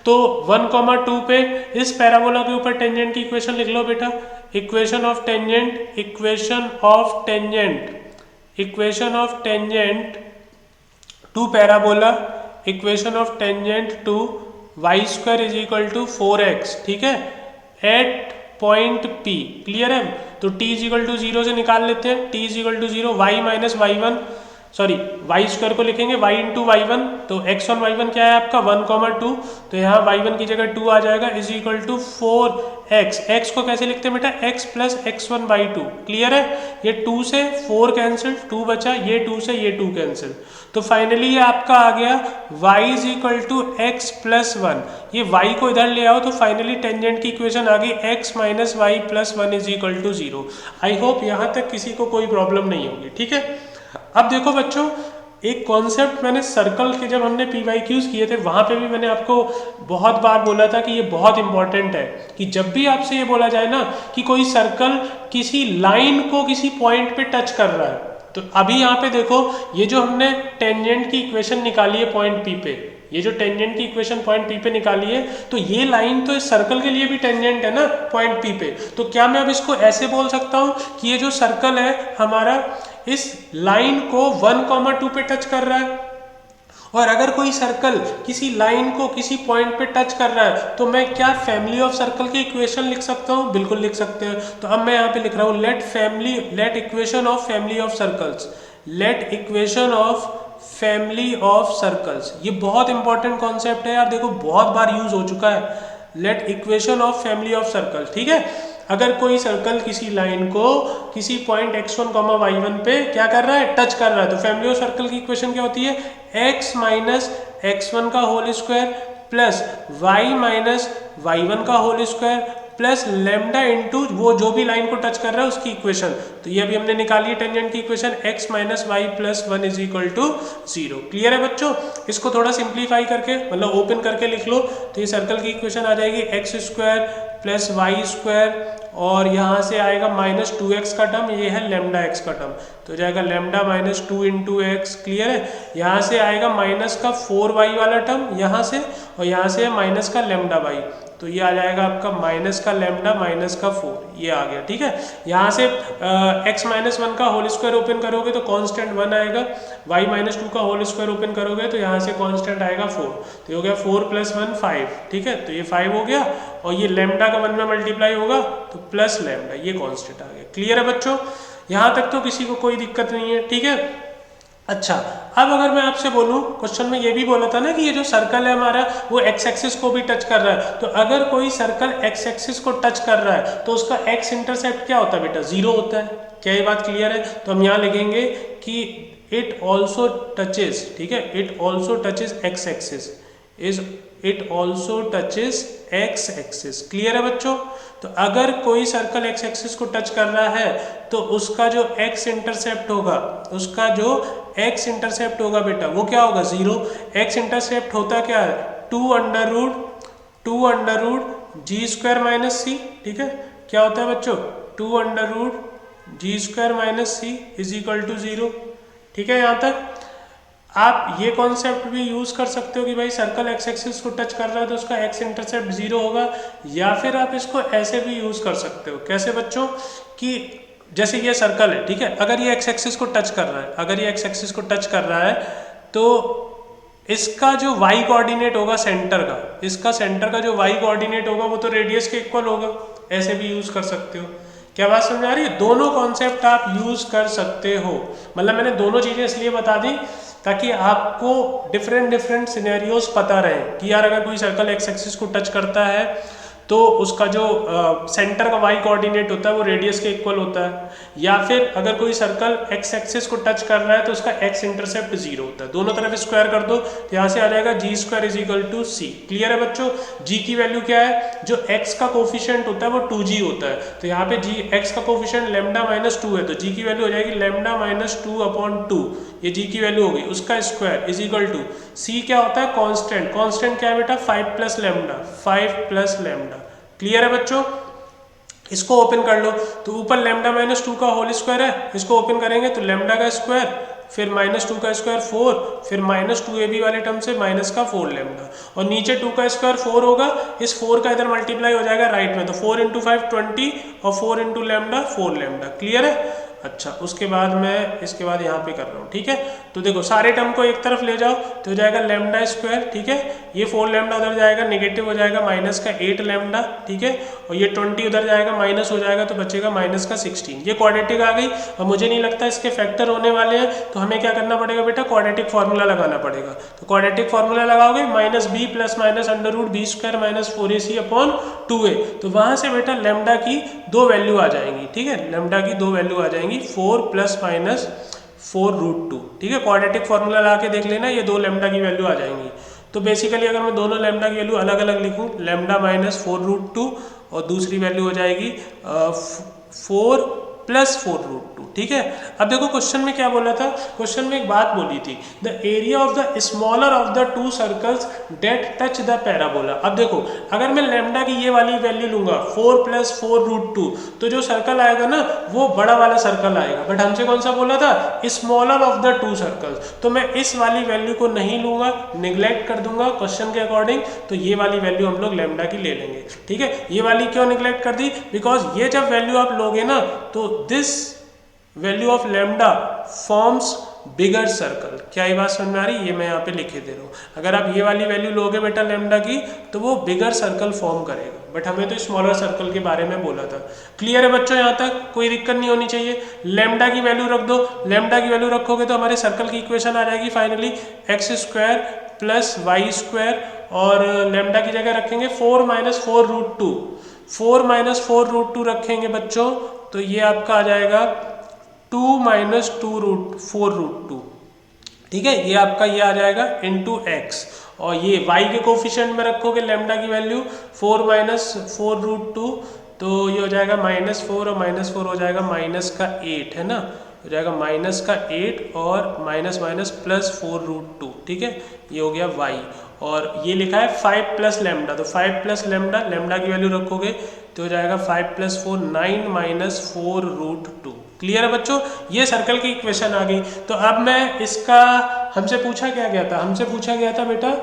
तो 1,2 पे इस पैराबोला के ऊपर टेंजेंट की इक्वेशन लिख लो बेटा, equation of tangent, equation of tangent, equation of tangent to parabola, equation of tangent to y square is equal to 4x। ठीक है, एट पॉइंट P। क्लियर है? तो t इज इक्वल टू 0 से निकाल लेते हैं, t is equal to 0, y minus y1, sorry y square को लिखेंगे y इंटू y1, तो x1 y1 क्या है आपका 1,2, तो यहाँ y1 की जगह 2 आ जाएगा, is equal to 4x। x को कैसे लिखते हैं बेटा, x प्लस x1/2। क्लियर है? ये 2 से 4 कैंसिल, 2 बचा, ये 2 से ये 2 कैंसिल, तो फाइनली ये आपका आ गया y is equal to x plus 1। ये y को इधर ले आओ तो फाइनली टेंजेंट की इक्वेशन आ गई x minus y plus 1 is equal to 0। I hope यहाँ तक किसी को कोई प्रॉब्लम नहीं होगी। ठीक है, अब देखो बच्चों, एक कॉन्सेप्ट मैंने सर्कल के जब हमने PYQs किए थे वहां पे भी मैंने आपको बहुत बार बोला था कि ये बहुत इंपॉर्टेंट है कि जब भी आपसे ये बोला जाए ना कि कोई सर्कल किसी लाइन को किसी पॉइंट पे टच कर रहा है, तो अभी यहाँ पे देखो ये जो हमने टेंजेंट की इक्वेशन निकाली है पॉइंट P पे, ये जो टेंजेंट की इक्वेशन पॉइंट P पे निकाली है, तो ये लाइन तो इस सर्कल के लिए भी टेंजेंट है ना पॉइंट P पे। तो क्या मैं अब इसको ऐसे बोल सकता हूँ कि ये जो सर्कल है हमारा इस लाइन को 1,2 पे टच कर रहा है, और अगर कोई सर्कल किसी लाइन को किसी पॉइंट पे टच कर रहा है तो मैं क्या फैमिली ऑफ सर्कल की इक्वेशन लिख सकता हूँ? बिल्कुल लिख सकते हैं। तो अब मैं यहाँ पे लिख रहा हूँ let equation of family of circles, let equation of family of circles. ये बहुत इंपॉर्टेंट कॉन्सेप्ट है यार, देखो बहुत बार यूज हो चुका है। Let equation of family of circle, ठीक है। अगर कोई सर्कल किसी लाइन को किसी पॉइंट x1, y1 पे क्या कर रहा है, टच कर रहा है, तो फैमिली ऑफ सर्कल की इक्वेशन क्या होती है, x माइनस x1 का whole square plus y minus y1 का whole square plus lambda into वो जो भी लाइन को टच कर रहा है उसकी इक्वेशन। तो ये अभी हमने निकाली है टेंजेंट की equation, x minus y plus 1 is equal to 0। Clear है बच्चों? इसको थोड़ा सिंप्लीफाई करके मतलब ओपन करके लिख लो तो ये सर्कल की इक्वेशन आ जाएगी x square plus y square और यहाँ से आएगा माइनस 2x का टर्म, ये है लेमडा x का टर्म, तो जाएगा lambda minus 2 into x. Clear है? यहाँ से आएगा माइनस का 4y वाला टर्म यहाँ से, और यहाँ से है माइनस का लेमडा y, तो ये आ जाएगा आपका माइनस का लेमडा माइनस का 4, ये आ गया। ठीक है, यहाँ से x माइनस 1 का होल स्क्वायर ओपन करोगे तो कांस्टेंट 1 आएगा, y माइनस 2 का होल स्क्वायर ओपन करोगे तो यहाँ से कांस्टेंट आएगा 4, तो ये हो गया 4 प्लस 1 5। ठीक है, तो ये 5 हो गया और ये लेमडा का 1 में मल्टीप्लाई होगा तो प्लस लेमडा, ये कांस्टेंट आ गया। क्लियर है बच्चों? यहाँ तक तो किसी को कोई दिक्कत नहीं है। ठीक है, अच्छा अब अगर मैं आपसे बोलूं, क्वेश्चन में ये भी बोला था ना कि ये जो सर्कल है हमारा वो एक्स एक्सिस को भी टच कर रहा है, तो अगर कोई सर्कल एक्स एक्सिस को टच कर रहा है तो उसका एक्स इंटरसेप्ट क्या होता है बेटा, 0 होता है। क्या ये बात क्लियर है? तो हम यहाँ लिखेंगे कि इट ऑल्सो टचेस, ठीक है, it also touches x axis, it also touches x axis. Clear है बच्चों? तो अगर कोई सर्कल एक्स एक्सिस को टच कर रहा है तो उसका जो एक्स इंटरसेप्ट होगा, उसका जो एक्स इंटरसेप्ट होगा बेटा वो क्या होगा, 0। एक्स इंटरसेप्ट होता क्या है, 2 under root g square minus c. ठीक है, क्या होता है बच्चों, 2 under root g square minus c is equal to 0। ठीक है, यहाँ तक आप ये कॉन्सेप्ट भी यूज कर सकते हो कि भाई सर्कल एक्स एक्सिस को टच कर रहा है तो उसका एक्स इंटरसेप्ट 0 होगा, या फिर आप इसको ऐसे भी यूज कर सकते हो। कैसे बच्चों, कि जैसे ये सर्कल है, ठीक है, अगर ये एक्स एक्सिस को टच कर रहा है, अगर ये एक्स एक्सिस को टच कर रहा है तो इसका जो y कोऑर्डिनेट होगा सेंटर का, इसका सेंटर का जो y कोऑर्डिनेट होगा वो तो रेडियस के इक्वल होगा, ऐसे भी यूज कर सकते हो। क्या बात समझ आ रही है? दोनों कॉन्सेप्ट आप यूज कर सकते हो, मतलब मैंने दोनों चीजें इसलिए बता दी ताकि आपको डिफरेंट सिनेरियोज पता रहे कि यार अगर कोई सर्कल एक्स एक्सिस को टच करता है तो उसका जो सेंटर का y कोऑर्डिनेट होता है वो रेडियस के इक्वल होता है, या फिर अगर कोई सर्कल x एक्सिस को टच कर रहा है तो उसका x इंटरसेप्ट 0 होता है। दोनों तरफ स्क्वायर कर दो तो यहाँ से आ जाएगा g square is equal to c. Clear है बच्चों? g की वैल्यू क्या है, जो x का कोफिशिएंट होता है वो 2g होता है, तो यहाँ पे g x का कोफिशिएंट लेमडा माइनस 2 है तो g की वैल्यू हो जाएगी लेमडा माइनस 2/2, ये g की वैल्यू होगी, उसका square is equal to c क्या होता है, कांस्टेंट। कांस्टेंट क्या है बेटा, 5 plus lambda, 5 plus lambda. Clear है बच्चों? इसको ओपन कर लो तो ऊपर लेमडा माइनस 2 का होल स्क्वायर है, इसको ओपन करेंगे तो लेमडा का स्क्वायर फिर माइनस 2 का स्क्वायर 4, फिर माइनस 2ab वाले टर्म से माइनस का 4 लेमडा, और नीचे 2 का स्क्वायर 4 होगा, इस 4 का इधर मल्टीप्लाई हो जाएगा राइट में, तो 4 इंटू 5 20 और 4 इंटू लेमडा 4 लेमडा। क्लियर है? अच्छा, उसके बाद मैं इसके बाद यहाँ पे कर रहा हूँ। ठीक है, तो देखो सारे टर्म को एक तरफ ले जाओ तो हो जाएगा लेमडा स्क्वायर, ठीक है, ये 4 लेमडा उधर जाएगा, नेगेटिव हो जाएगा माइनस का 8 लेमडा, ठीक है, और ये 20 उधर जाएगा माइनस हो जाएगा तो बचेगा माइनस का 16। ये क्वाड्रेटिक आ गई, और मुझे नहीं लगता इसके फैक्टर होने वाले हैं, तो हमें क्या करना पड़ेगा बेटा, क्वाड्रेटिक फार्मूला लगाना पड़ेगा। तो क्वाड्रेटिक फार्मूला लगाओगे minus b plus minus under root b square minus 4ac upon 2a, तो वहां से बेटा लेमडा की 2 वैल्यू आ जाएंगी। ठीक है, लेमडा की 2 वैल्यू आ जाएंगी, 4 प्लस माइनस 4 रूट 2। ठीक है, क्वाड्रेटिक फार्मूला लगा के देख लेना, ये 2 लेमडा की वैल्यू आ जाएंगी। तो बेसिकली अगर मैं दोनों लेमडा की वैल्यू अलग अलग लिखूं, लेमडा माइनस 4 रूट 2 और दूसरी वैल्यू हो जाएगी 4 प्लस 4 रूट 2। ठीक है, अब देखो क्वेश्चन में क्या बोला था, क्वेश्चन में एक बात बोली थी, the area of the smaller of the 2 circles that touch the parabola. अब देखो अगर मैं लेमडा की ये वाली वैल्यू लूंगा 4 प्लस 4 रूट 2, तो जो सर्कल आएगा ना वो बड़ा वाला सर्कल आएगा, बट हमसे कौन सा बोला था, स्मॉलर ऑफ द 2 सर्कल्स, तो मैं इस वाली वैल्यू को नहीं लूंगा, निग्लेक्ट कर दूंगा क्वेश्चन के अकॉर्डिंग, तो ये वाली वैल्यू हम लोग लेमडा की ले लेंगे। ठीक है, ये वाली क्यों निग्लेक्ट कर दी, बिकॉज ये जब वैल्यू आप लोगे ना तो this value of lambda forms bigger circle. क्या ये बात समझ में आ रही है? ये मैं यहाँ पे लिखे दे रहा हूँ, अगर आप ये वाली वैल्यू लोगे बेटा लेमडा की तो वो बिगर सर्कल फॉर्म करेगा। बट हमें तो स्मॉलर सर्कल के बारे में बोला था। क्लियर है बच्चों, यहाँ तक कोई दिक्कत नहीं होनी चाहिए। लेमडा की वैल्यू रख दो, लेमडा की वैल्यू रखोगे तो हमारे सर्कल की इक्वेशन आ जाएगी finally x square plus y square, और लेमडा की जगह रखेंगे 4 माइनस 4 रूट 2, 4 माइनस 4 रूट 2 रखेंगे बच्चों, तो ये आपका आ जाएगा 2 माइनस 2 रूट 4 रूट 2, ठीक है। ये आपका ये आ जाएगा इंटू एक्स, और ये y के कोफिशिएंट में रखोगे लेमडा की वैल्यू 4 माइनस 4 रूट 2, तो ये हो जाएगा -4 और -4 हो जाएगा माइनस का 8, है ना, हो जाएगा माइनस का 8 और माइनस माइनस प्लस 4 रूट 2, ठीक है। ये हो गया y, और ये लिखा है 5 प्लस लेमडा, तो 5 प्लस लेमडा, लेमडा की वैल्यू रखोगे तो हो जाएगा 5 प्लस 4 9 माइनस 4 रूट 2। क्लियर है बच्चों, ये सर्कल की इक्वेशन आ गई। तो अब मैं इसका, हमसे पूछा क्या गया था, हमसे पूछा गया था बेटा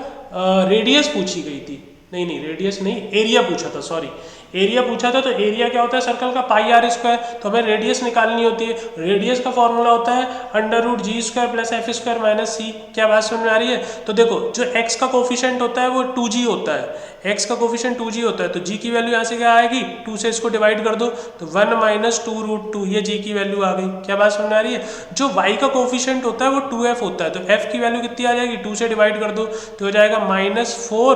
रेडियस पूछी गई थी, नहीं रेडियस नहीं, एरिया पूछा था, सॉरी एरिया पूछा था। तो एरिया क्या होता है सर्कल का, पाई आर स्क्वायर, तो हमें रेडियस निकालनी होती है। रेडियस का फॉर्मूला होता है under root g square plus f square minus c. क्या बात समझ में आ रही है? तो देखो जो एक्स का कोफिशिएंट होता है वो 2g होता है, एक्स का कोफिशिएंट 2g होता है, तो g की वैल्यू यहाँ से क्या आएगी, 2 से इसको डिवाइड कर दो तो 1 माइनस 2 रूट 2, ये g की वैल्यू आ गई। क्या बात समझ में आ रही है? जो y का कोफिशिएंट होता है वो 2f होता है, तो f की वैल्यू कितनी आ जाएगी, 2 से डिवाइड कर दो तो हो जाएगा -4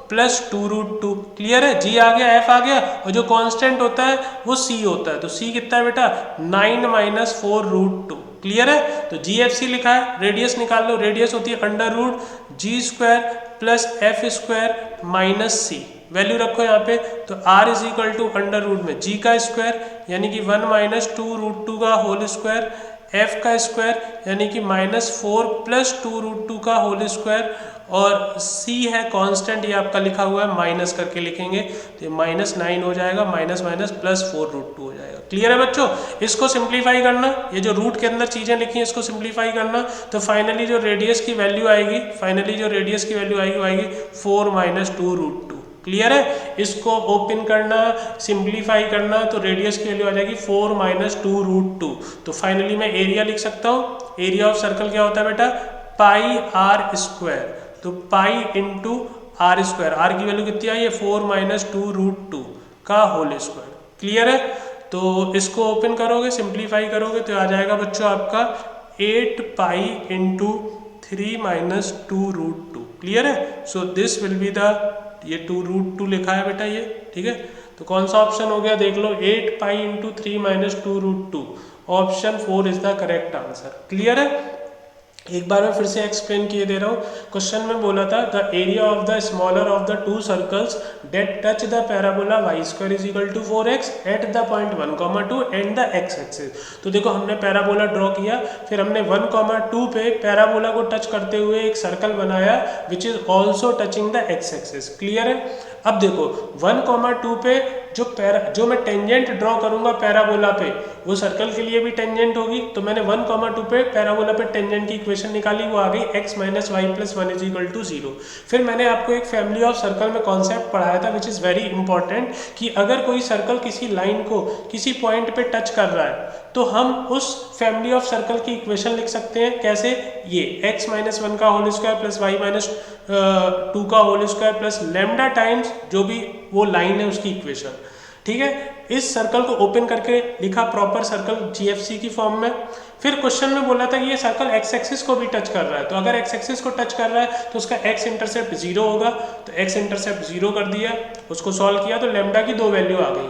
प्लस 2 रूट 2। क्लियर है, g आ गया, f आ गया, और जो कांस्टेंट होता है वो c होता है, तो c कितना है बेटा 9 माइनस 4 रूट 2। क्लियर है, तो GFC लिखा है, रेडियस निकाल लो, रेडियस होती है under root g square plus f square minus c, value रखो यहाँ पे, तो r is equal to under root में g का स्क्वायर यानी कि 1 माइनस 2 रूट 2 का होल स्क्वायर, f का स्क्वायर यानी कि -4 प्लस 2 रूट 2 का होल स्क्वायर, और c है कांस्टेंट, ये आपका लिखा हुआ है, माइनस करके लिखेंगे तो ये -9 हो जाएगा, माइनस माइनस प्लस 4 रूट 2 हो जाएगा। क्लियर है बच्चों, इसको सिंप्लीफाई करना, ये जो रूट के अंदर चीजें लिखी हैं इसको सिंप्लीफाई करना, तो फाइनली जो रेडियस की वैल्यू आएगी, फाइनली जो रेडियस की वैल्यू आएगी वो आएगी 4 माइनस 2 रूट 2। क्लियर है, इसको ओपन करना, सिंप्लीफाई करना, तो रेडियस की वैल्यू आ जाएगी 4 माइनस 2 रूट 2। तो फाइनली मैं एरिया लिख सकता हूँ, एरिया ऑफ सर्कल क्या होता है बेटा, पाई आर स्क्वायर, तो pi into r square, r की वैल्यू कितनी आई है 4 माइनस 2 रूट 2 का होल स्क्वायर। क्लियर है, तो इसको ओपन करोगे, सिंप्लीफाई करोगे तो आ जाएगा बच्चों आपका 8 pi into 3 minus 2 root 2। Clear है, so this will be the, ये 2 रूट 2 लिखा है बेटा ये, ठीक है। तो कौन सा ऑप्शन हो गया देख लो, 8 pi into 3 minus 2 root 2, option 4 is the correct answer. Clear है, एक बार मैं फिर से एक्सप्लेन किए दे रहा हूँ। क्वेश्चन में बोला था the area of the smaller of the 2 circles that touch the parabola y square is equal to 4x at the point 1,2 and the x axis. तो देखो हमने पैराबोला ड्रॉ किया, फिर हमने 1,2 पे पैराबोला को टच करते हुए एक सर्कल बनाया which is also touching the x axis. Clear है, अब देखो 1,2 पे जो मैं टेंजेंट ड्रॉ करूंगा पैराबोला पे, वो सर्कल के लिए भी टेंजेंट होगी, तो मैंने 1,2 पे पैराबोला पे टेंजेंट की इक्वेशन निकाली, वो आ गई x minus y plus 1 is equal to 0। फिर मैंने आपको एक फैमिली ऑफ सर्कल में कॉन्सेप्ट पढ़ाया था विच इज़ वेरी इंपॉर्टेंट, कि अगर कोई सर्कल किसी लाइन को किसी पॉइंट पे टच कर रहा है तो हम उस फैमिली ऑफ सर्कल की इक्वेशन लिख सकते हैं कैसे, ये x माइनस 1 का whole square plus y minus 2 का whole square plus lambda times जो भी वो लाइन है उसकी इक्वेशन। ठीक है, इस सर्कल को ओपन करके लिखा प्रॉपर सर्कल GFC की फॉर्म में। फिर क्वेश्चन में बोला था कि ये सर्कल एक्स एक्सिस को भी टच कर रहा है, तो अगर एक्स एक्सिस को टच कर रहा है तो उसका एक्स इंटरसेप्ट 0 होगा, तो एक्स इंटरसेप्ट 0 कर दिया, उसको सॉल्व किया तो लेमडा की 2 वैल्यू आ गई।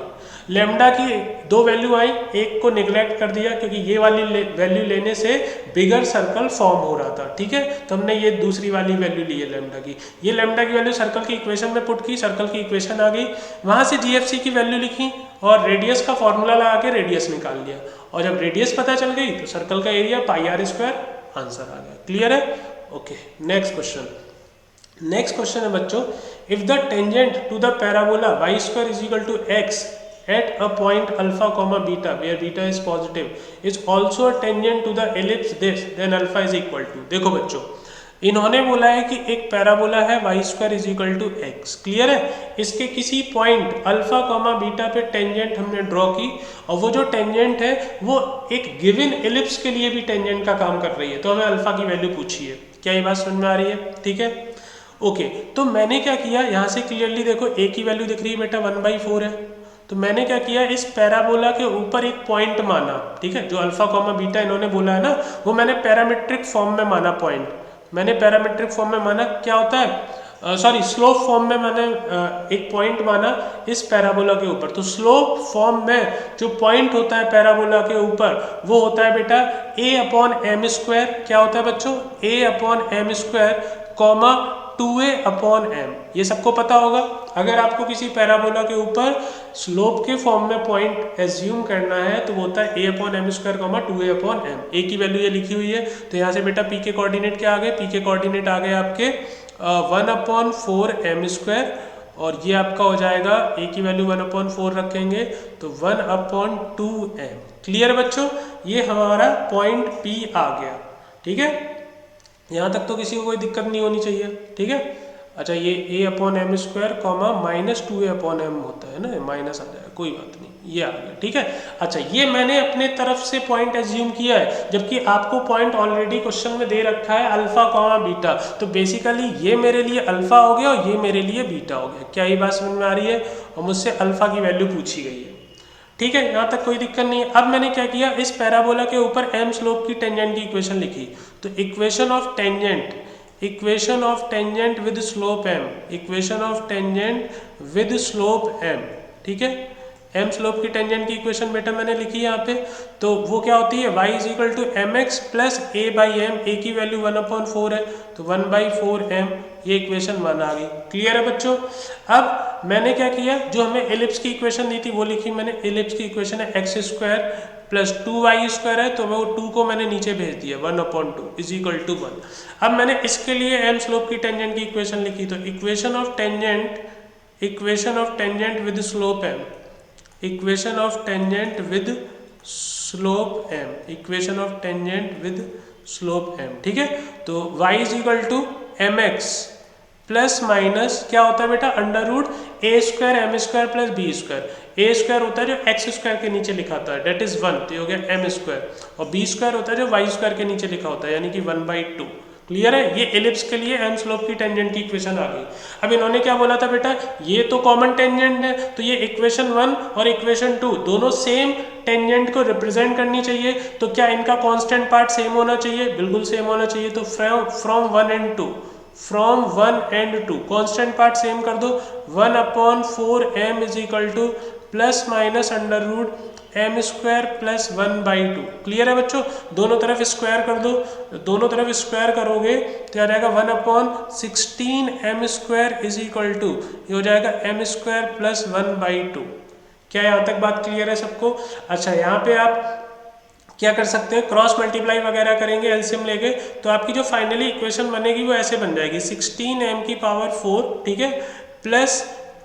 लेमडा की 2 वैल्यू आई, एक को निगलेक्ट कर दिया क्योंकि ये वाली वैल्यू लेने से बिगर सर्कल फॉर्म हो रहा था। ठीक है, तो हमने ये दूसरी वाली वैल्यू ली है लेमडा की, ये लेमडा की वैल्यू सर्कल की इक्वेशन में पुट की, सर्कल की इक्वेशन आ गई, वहां से GFC की वैल्यू लिखी और रेडियस का फॉर्मूला लगा के रेडियस निकाल लिया, और जब रेडियस पता चल गई तो सर्कल का area pi r square answer आ गया। क्लियर है, ओके। नेक्स्ट क्वेश्चन है बच्चों, if the tangent to the parabola y square is equal to x at a point alpha comma beta where beta is positive is also a tangent to the ellipse this then alpha is equal to। देखो बच्चों, इन्होंने बोला है कि एक parabola है y square is equal to x। Clear है, इसके किसी पॉइंट अल्फा कॉमा बीटा पे टेंजेंट हमने ड्रॉ की, और वो जो टेंजेंट है वो एक गिवन एलिप्स के लिए भी टेंजेंट का काम कर रही है, तो हमें अल्फा की वैल्यू पूछी है। क्या ये बात समझ में आ रही है? ठीक है, ओके, तो मैंने क्या किया, यहाँ से क्लियरली देखो ए की वैल्यू दिख रही है बेटा 1/4 है। तो मैंने क्या किया, इस पैराबोला के ऊपर एक पॉइंट माना, ठीक है, जो अल्फा कॉमा बीटा इन्होंने बोला है ना, वो मैंने पैरामीट्रिक फॉर्म में माना पॉइंट। मैंने पैरामीट्रिक फॉर्म में माना, क्या होता है, सॉरी स्लोप फॉर्म में मैंने एक पॉइंट माना इस पैराबोला के ऊपर। तो स्लोप फॉर्म में जो पॉइंट होता है पैराबोला के ऊपर वो होता है बेटा a/m²। क्या होता है बच्चों, a/m² कॉमा 2a/m। ये सबको पता होगा। अगर आपको किसी पैराबोला के ऊपर स्लोप के फॉर्म में पॉइंट एज्यूम करना है तो वो होता है a/m² कॉमा 2a/m। ए की वैल्यू ये लिखी हुई है, तो यहाँ से बेटा पी के कोऑर्डिनेट क्या आ गए, पी के कोऑर्डिनेट आ गए आपके 1/4m², और ये आपका हो जाएगा ए की वैल्यू 1/4 रखेंगे तो 1/2m। क्लियर बच्चों, ये हमारा पॉइंट पी आ गया। ठीक है, यहाँ तक तो किसी को कोई दिक्कत नहीं होनी चाहिए। ठीक है, अच्छा ये a/m² कॉमा -2a/m होता है ना, माइनस आ जाएगा, कोई बात नहीं, ये आ गया। ठीक है, अच्छा ये मैंने अपने तरफ से पॉइंट एज्यूम किया है, जबकि आपको पॉइंट ऑलरेडी क्वेश्चन में दे रखा है अल्फा कॉमा बीटा। तो बेसिकली ये मेरे लिए अल्फा हो गया और ये मेरे लिए बीटा हो गया। क्या ये बात समझ में आ रही है? और मुझसे अल्फा की वैल्यू पूछी गई है। ठीक है, यहाँ तक कोई दिक्कत नहीं है। अब मैंने क्या किया, इस पैराबोला के ऊपर m स्लोप की टेंजेंट की इक्वेशन लिखी। तो equation of tangent with slope m, equation of tangent with slope m। ठीक है, m स्लोप की टेंजेंट की इक्वेशन बेटा मैंने लिखी है यहाँ पे। तो वो क्या होती है, y = mx + a/m। a की वैल्यू 1/4 है तो 1/4m, ये इक्वेशन 1 आ गई। क्लियर है बच्चों? अब मैंने क्या किया, जो हमें एलिप्स की इक्वेशन दी थी वो लिखी मैंने। एलिप्स की इक्वेशन है x² + 2y² है, तो वो 2 को मैंने नीचे भेज दिया, 1/2 = 1। अब मैंने इसके लिए m स्लोप की टेंजेंट की इक्वेशन लिखी। तो equation of tangent with slope m, equation of tangent with slope m, equation of tangent with slope m। ठीक है, तो y = mx प्लस माइनस क्या होता है बेटा, √a² m² + b²। a² होता है जो x² के नीचे लिखा होता है, डेट इज 1, तो ये हो गया m², और b² होता है जो y² के नीचे लिखा होता है, यानी कि 1/2। क्लियर है? ये एलिप्स के लिए m स्लोप की टेंजेंट की इक्वेशन आ गई। अब इन्होंने क्या बोला था बेटा, ये तो कॉमन टेंजेंट है, तो ये इक्वेशन 1 और इक्वेशन 2 दोनों सेम टेंजेंट को रिप्रेजेंट करनी चाहिए। तो क्या इनका कांस्टेंट पार्ट सेम होना चाहिए? बिल्कुल सेम होना चाहिए। तो from 1 and 2 constant part same कर दो। 1/4m = plus minus √m² + 1/2। Clear है बच्चों? दोनों तरफ स्क्वायर कर दो, दोनों तरफ स्क्वायर करोगे तो आ जाएगा 1/16m² ये हो जाएगा m² + 1/2। क्या यहाँ तक बात क्लियर है सबको? अच्छा, यहाँ पे आप क्या कर सकते हैं, क्रॉस मल्टीप्लाई वगैरह करेंगे एलसीएम लेके, तो आपकी जो फाइनली इक्वेशन बनेगी वो ऐसे बन जाएगी 16m⁴, ठीक है, प्लस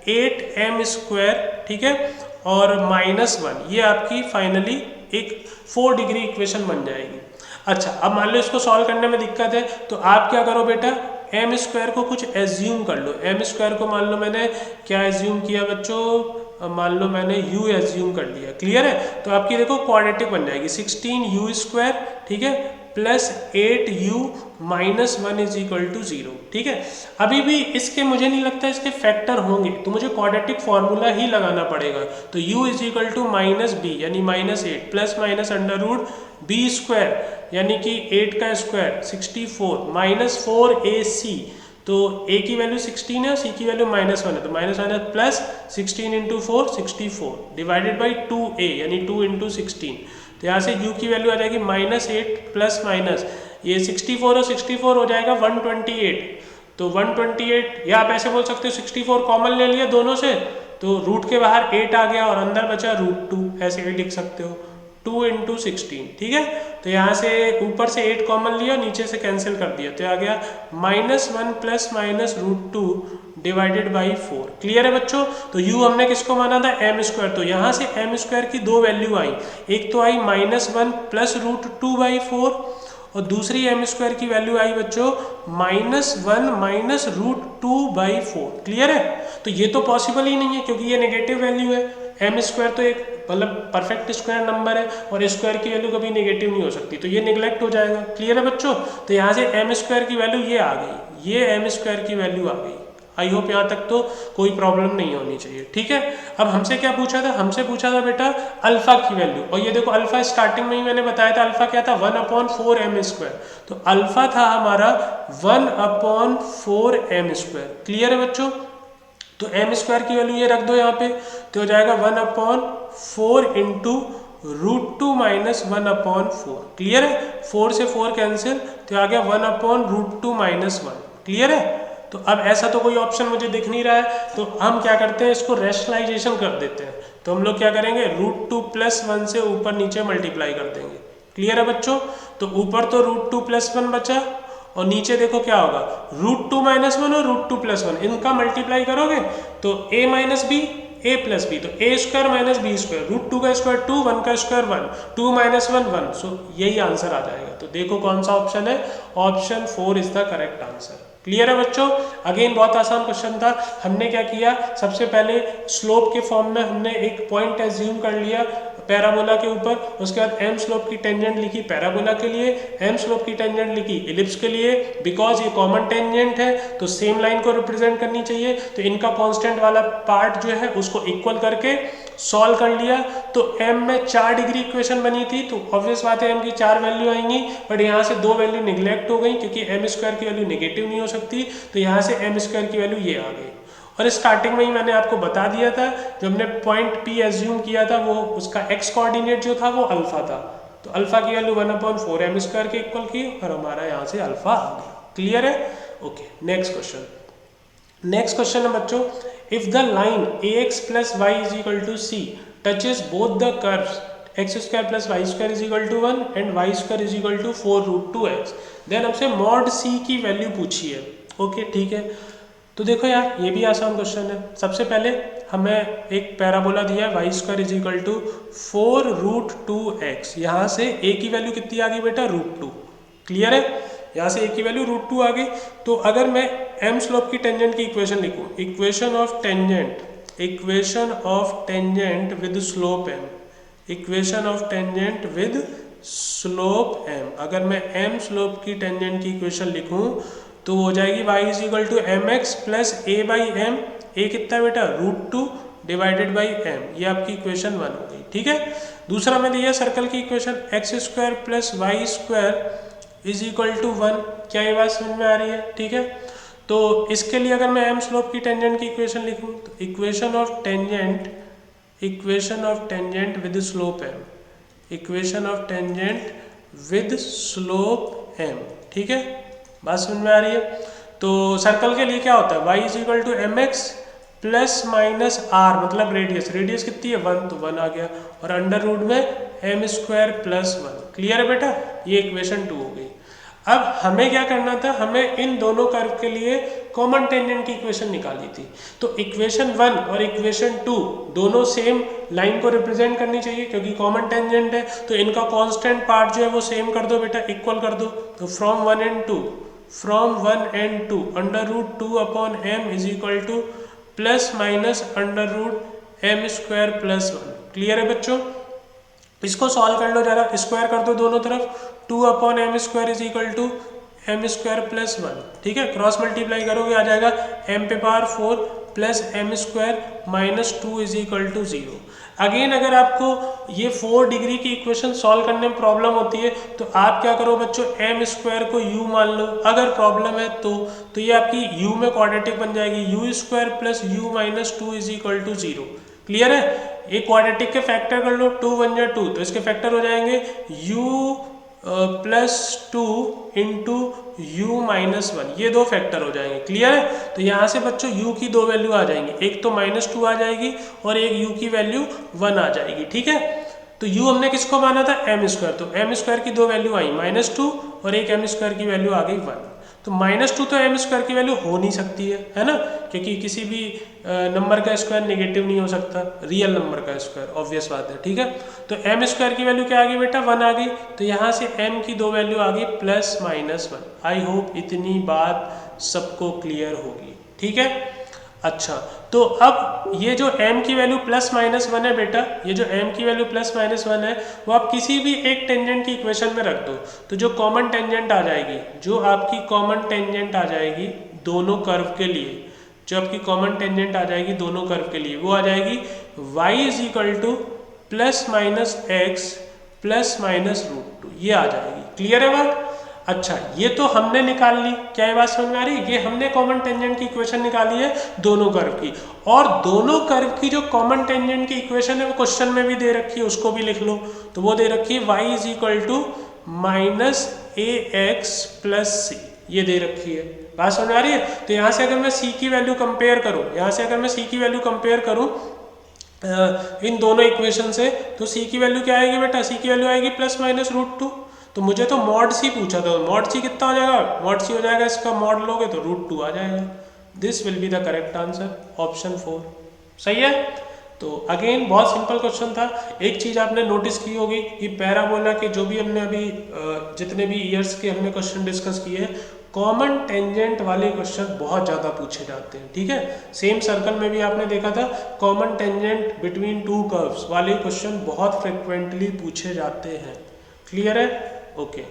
8m², ठीक है, और -1। ये आपकी फाइनली एक 4 डिग्री इक्वेशन बन जाएगी। अच्छा, अब मान लो इसको सॉल्व करने में दिक्कत है, तो आप क्या करो बेटा, m² को कुछ एज्यूम कर लो। m² को मान लो मैंने क्या एज्यूम किया बच्चों, मान लो मैंने u एज्यूम कर लिया। क्लियर है? तो आपकी देखो क्वाड्रेटिक बन जाएगी 16u², ठीक है, प्लस 8u - 1 = 0। ठीक है, अभी भी इसके मुझे नहीं लगता इसके फैक्टर होंगे, तो मुझे क्वाड्रेटिक फॉर्मूला ही लगाना पड़ेगा। तो u = -b यानी -8 प्लस माइनस √b² यानी कि 8 का स्क्वायर 64 - 4ac। तो a की वैल्यू 16 है और c की वैल्यू -1 है, तो -1 प्लस 16 × 4 64 डिवाइडेड बाई 2a यानी 2 × 16। तो यहाँ से u की वैल्यू आ जाएगी -8 प्लस माइनस ये 64 और 64 हो जाएगा 128। तो 128, या आप ऐसे बोल सकते हो 64 कॉमन ले लिया दोनों से, तो रूट के बाहर 8 आ गया और अंदर बचा √2, ऐसे भी लिख सकते हो 2 × 16। ठीक है, तो यहाँ से ऊपर से 8 कॉमन लिया, नीचे से कैंसिल कर दिया, तो आ गया -1 plus minus √2 divided by 4। Clear है बच्चों? तो u हमने किसको माना था, m², तो यहाँ से m² की 2 वैल्यू आई, एक तो आई -1 प्लस √2/4 और दूसरी m² की वैल्यू आई बच्चों -1 - √2/4। क्लियर है? तो ये तो पॉसिबल ही नहीं है क्योंकि ये नेगेटिव वैल्यू है, एम स्क्वायर तो एक मतलब परफेक्ट स्क्वायर नंबर है और स्क्वायर की वैल्यू कभी नेगेटिव नहीं हो सकती, तो ये निगलेक्ट हो जाएगा। क्लियर है बच्चों? तो यहाँ से एम स्क्वायर की वैल्यू ये आ गई, ये एम स्क्वायर की वैल्यू आ गई। आई होप यहाँ तक तो कोई प्रॉब्लम नहीं होनी चाहिए। ठीक है, अब हमसे क्या पूछा था? हमसे पूछा था बेटा अल्फा की वैल्यू, और ये देखो अल्फा स्टार्टिंग में ही मैंने बताया था अल्फा क्या था, 1/4 एम स्क्वायर। तो अल्फा था हमारा 1/4 एम स्क्वायर। क्लियर है बच्चों? तो एम स्क्वायर की वैल्यू ये रख दो यहाँ पे, तो हो जाएगा 1/4 इंटू √2 माइनस 1/4। क्लियर है? 4 से 4 कैंसिल, तो आ गया 1/√2 माइनस 1। क्लियर है? तो अब ऐसा तो कोई ऑप्शन मुझे दिख नहीं रहा है, तो हम क्या करते हैं, इसको रेशनलाइजेशन कर देते हैं। तो हम लोग क्या करेंगे, √2 + 1 से ऊपर नीचे मल्टीप्लाई कर देंगे। क्लियर है बच्चों? तो ऊपर तो √2 + 1 बचा, और नीचे देखो क्या होगा, √2 - 1 और √2 + 1, इनका मल्टीप्लाई करोगे तो a - b, a + b, तो a² - b², √2 का स्क्वायर 2, 1 का स्क्वायर 1, 2 - 1 1, सो यही आंसर आ जाएगा। तो देखो कौन सा ऑप्शन है, option 4 is the correct answer. Clear है बच्चों? अगेन बहुत आसान क्वेश्चन था। हमने क्या किया, सबसे पहले स्लोप के फॉर्म में हमने एक पॉइंट एज्यूम कर लिया पैराबोला के ऊपर, उसके बाद एम स्लोप की टेंजेंट लिखी पैराबोला के लिए, एम स्लोप की टेंजेंट लिखी इलिप्स के लिए, बिकॉज ये कॉमन टेंजेंट है तो सेम लाइन को रिप्रेजेंट करनी चाहिए, तो इनका कांस्टेंट वाला पार्ट जो है उसको इक्वल करके सॉल्व कर लिया। तो m में 4 डिग्री इक्वेशन बनी थी, तो ऑब्वियस बात है m की 4 वैल्यू आएंगी, बट यहाँ से 2 वैल्यू निगलेक्ट हो गई क्योंकि एम स्क्वायर की वैल्यू नेगेटिव नहीं हो सकती, तो यहाँ से एम स्क्वायर की वैल्यू ये आ गई। और स्टार्टिंग में ही मैंने आपको बता दिया था, जो हमने पॉइंट P एज्यूम किया था वो उसका x कोऑर्डिनेट जो था वो अल्फा था, तो अल्फा की वैल्यू 1/4 एम स्क्वायर के इक्वल की, और हमारा यहाँ से अल्फा आ गया। क्लियर है? Okay, next question. Next question है बच्चों, if the line ax + y = c touches both the curves x² + y² = 1 and y² = 4√2x, then हमसे mod c की वैल्यू पूछी है। ओके ठीक है, तो देखो यार ये भी आसान क्वेश्चन है। सबसे पहले हमें एक पैराबोला दिया है y² = 4√2x, यहाँ से a की वैल्यू कितनी आ गई बेटा, √2। क्लियर है? यहाँ से a की वैल्यू √2 आ गई। तो अगर मैं m स्लोप की टेंजेंट की इक्वेशन लिखूँ, equation of tangent with slope m, equation of tangent with slope m, अगर मैं m स्लोप की टेंजेंट की इक्वेशन लिखूँ तो हो जाएगी y = mx + a/m, a कितना बेटा, √2 / m, ये आपकी इक्वेशन 1 हो गई। ठीक है, दूसरा मैं दिया सर्कल की इक्वेशन x² + y² = 1, क्या ये बात समझ में आ रही है? ठीक है, तो इसके लिए अगर मैं m स्लोप की टेंजेंट की इक्वेशन लिखूँ तो equation of tangent with slope m, equation of tangent with slope m। ठीक है, बात समझ में आ रही है? तो सर्कल के लिए क्या होता है, y = mx ± r, मतलब रेडियस कितनी है 1, तो 1 आ गया, और अंडर रूट में m² + 1। क्लियर है बेटा? ये इक्वेशन 2 हो गई। अब हमें क्या करना था, हमें इन दोनों कर्व के लिए कॉमन टेंजेंट की इक्वेशन निकाली थी। तो इक्वेशन 1 और इक्वेशन 2 दोनों सेम लाइन को रिप्रेजेंट करनी चाहिए क्योंकि कॉमन टेंजेंट है, तो इनका कांस्टेंट पार्ट जो है वो सेम कर दो बेटा, इक्वल कर दो। तो from 1 and 2 √2/m = ±√m² + 1। Clear है बच्चों? इसको सॉल्व कर लो जरा, स्क्वायर कर दो दोनों तरफ, 2/m² = m² + 1। ठीक है, क्रॉस मल्टीप्लाई करोगे आ जाएगा m⁴ + m² - 2 = 0। अगेन अगर आपको ये 4 डिग्री की इक्वेशन सॉल्व करने में प्रॉब्लम होती है तो आप क्या करो बच्चों, m² को u मान लो, अगर प्रॉब्लम है तो ये आपकी u में क्वाड्रेटिक बन जाएगी, u² + u - 2 = 0। क्लियर है? ये क्वाड्रेटिक के फैक्टर कर लो, 2 × 1 = 2, तो इसके फैक्टर हो जाएंगे u + 2 × u - 1, ये 2 फैक्टर हो जाएंगे। क्लियर है? तो यहाँ से बच्चों u की 2 वैल्यू आ जाएंगी, एक तो -2 आ जाएगी और एक u की वैल्यू 1 आ जाएगी। ठीक है, तो u हमने किसको माना था, m², तो m² की 2 वैल्यू आई -2 और एक m² की वैल्यू आ गई 1। तो -2 तो m² की वैल्यू हो नहीं सकती है ना, क्योंकि किसी भी नंबर का स्क्वायर नेगेटिव नहीं हो सकता, रियल नंबर का स्क्वायर, ऑब्वियस बात है। ठीक है, तो m² की वैल्यू क्या आ गई बेटा, 1 आ गई, तो यहाँ से m की 2 वैल्यू आ गई +-1। आई होप इतनी बात सबको क्लियर होगी। ठीक है, अच्छा, तो अब ये जो m की वैल्यू प्लस माइनस वन है बेटा, ये जो m की वैल्यू प्लस माइनस वन है वो आप किसी भी एक टेंजेंट की इक्वेशन में रख दो, तो जो कॉमन टेंजेंट आ जाएगी, जो आपकी कॉमन टेंजेंट आ जाएगी दोनों कर्व के लिए, जो आपकी कॉमन टेंजेंट आ जाएगी दोनों कर्व के लिए, वो आ जाएगी y is equal to plus minus x plus minus root two, ये आ जाएगी। क्लियर है बात? अच्छा, ये तो हमने निकाल ली, क्या ये बात समझ में आ रही है? ये हमने कॉमन टेंजेंट की इक्वेशन निकाली है दोनों कर्व की, और दोनों कर्व की जो कॉमन टेंजेंट की इक्वेशन है वो क्वेश्चन में भी दे रखी है, उसको भी लिख लो। तो वो दे रखी है y is equal to minus a x plus c, ये दे रखी है। बात समझ में आ रही है? तो यहाँ से अगर मैं c की वैल्यू कंपेयर करूँ, यहाँ से अगर मैं c की वैल्यू कंपेयर करूँ इन दोनों इक्वेशन से, तो c की वैल्यू क्या आएगी बेटा? c की वैल्यू आएगी प्लस माइनस रूट टू। तो मुझे तो मॉड सी पूछा था, मॉड सी कितना हो जाएगा? मॉड सी हो जाएगा, इसका मॉड लोगे तो रूट टू आ जाएगा। This will be the correct answer, option 4। सही है? तो अगेन बहुत सिंपल क्वेश्चन था। एक चीज़ आपने नोटिस की होगी कि पैराबोला के जो भी हमने अभी जितने भी ईयर्स के हमने क्वेश्चन डिस्कस किए हैं, कॉमन टेंजेंट वाले क्वेश्चन बहुत ज़्यादा पूछे जाते हैं। ठीक है, सेम सर्कल में भी आपने देखा था common tangent between two curves वाले क्वेश्चन बहुत फ्रिक्वेंटली पूछे जाते हैं। क्लियर है? ओके,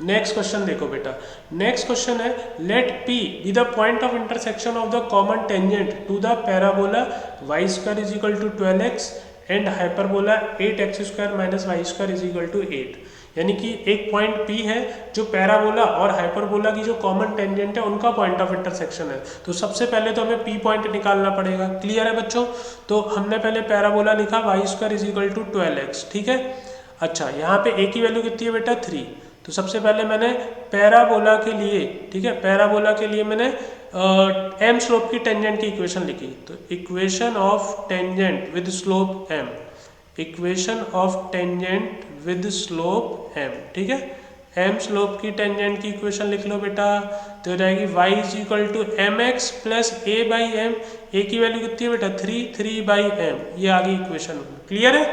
नेक्स्ट क्वेश्चन देखो बेटा। नेक्स्ट क्वेश्चन है, let P be the point of intersection of the common tangent to the parabola y square is equal to 12x and hyperbola 8x square minus y square is equal to 8। यानी कि एक point P है जो parabola और hyperbola की जो common tangent है उनका पॉइंट ऑफ इंटरसेक्शन है। तो सबसे पहले तो हमें P पॉइंट निकालना पड़ेगा। क्लियर है बच्चों? तो हमने पहले पैराबोला लिखा y square is equal to 12x। ठीक है, अच्छा यहाँ पे a की वैल्यू कितनी है बेटा? 3। तो सबसे पहले मैंने पैराबोला के लिए, ठीक है, पैराबोला के लिए मैंने m स्लोप की टेंजेंट की इक्वेशन लिखी। तो equation of tangent with slope m, equation of tangent with slope m, ठीक है, m स्लोप की टेंजेंट की इक्वेशन लिख लो बेटा। तो हो जाएगी y is equal to M x plus a by m. A की वैल्यू कितनी है बेटा? 3 बाई एम, ये आ गई इक्वेशन। क्लियर है?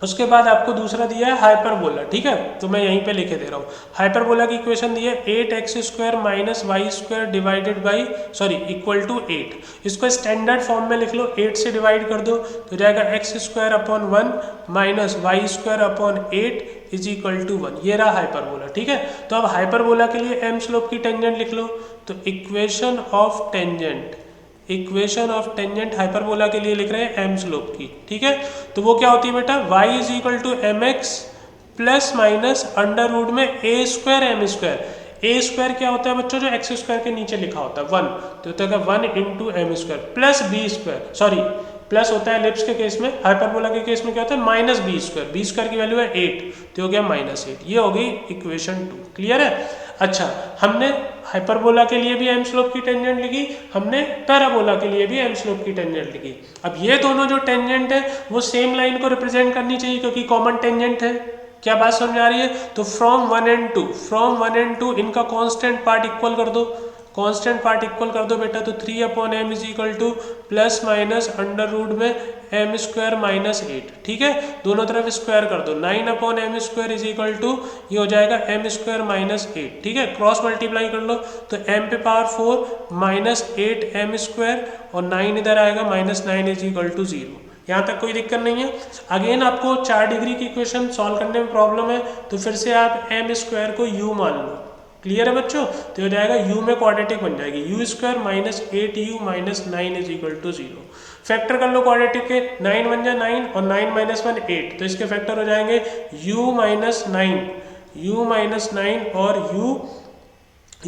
उसके बाद आपको दूसरा दिया है हाइपरबोला। ठीक है, तो मैं यहीं पे लिखे दे रहा हूँ। हाइपरबोला की इक्वेशन दी है 8x square minus y square divided by equal to 8। इसको स्टैंडर्ड फॉर्म में लिख लो, 8 से डिवाइड कर दो तो जाएगा x square upon 1 minus y square upon 8 is equal to 1। ये रहा हाइपरबोला। ठीक है, तो अब हाइपरबोला के लिए m स्लोप की टेंजेंट लिख लो। तो equation of tangent, equation of tangent hyperbola के लिए लिख रहे हैं m स्लोप की। ठीक है, तो वो क्या होती है बेटा? y is equal to M x plus minus under root में a square m square. a square क्या होता है बच्चों? जो x स्क्वायर के नीचे लिखा होता है 1, तो होता है 1 into m square plus b square, plus होता है एलिप्स के केस में, हाइपरबोला के केस में क्या होता है? Minus b square. B square की वैल्यू है 8, तो हो गया -8। ये हो गई इक्वेशन 2। क्लियर है? अच्छा, हमने हाइपरबोला के लिए भी m स्लोप की टेंजेंट लिखी, हमने पैराबोला के लिए भी m स्लोप की टेंजेंट लिखी। अब ये दोनों जो टेंजेंट है वो सेम लाइन को रिप्रेजेंट करनी चाहिए क्योंकि कॉमन टेंजेंट है। क्या बात समझ आ रही है? तो फ्रॉम 1 एंड 2 इनका कांस्टेंट पार्ट इक्वल कर दो, कांस्टेंट पार्ट इक्वल कर दो बेटा। तो 3 upon m is equal to plus minus under root में एम स्क्वायर माइनस 8। ठीक है, दोनों तरफ स्क्वायर कर दो। 9 upon m square is equal to ये हो जाएगा एम स्क्वायर माइनस 8। ठीक है, क्रॉस मल्टीप्लाई कर लो तो m पे पावर 4 माइनस 8 एम स्क्वायर और 9 इधर आएगा -9 इज इक्वल टू 0। यहाँ तक कोई दिक्कत नहीं है। अगेन आपको 4 डिग्री की इक्वेशन सॉल्व करने में प्रॉब्लम है तो फिर से आप एम स्क्वायर को u मान लो। क्लियर है बच्चों? तो हो जाएगा u में क्वाड्रेटिक बन जाएगी u square minus 8u minus 9 is equal to 0। Factor कर लो क्वाड्रेटिक के, 9 बन जाए 9 और 9 माइनस 1 8, तो इसके फैक्टर हो जाएंगे u माइनस 9 और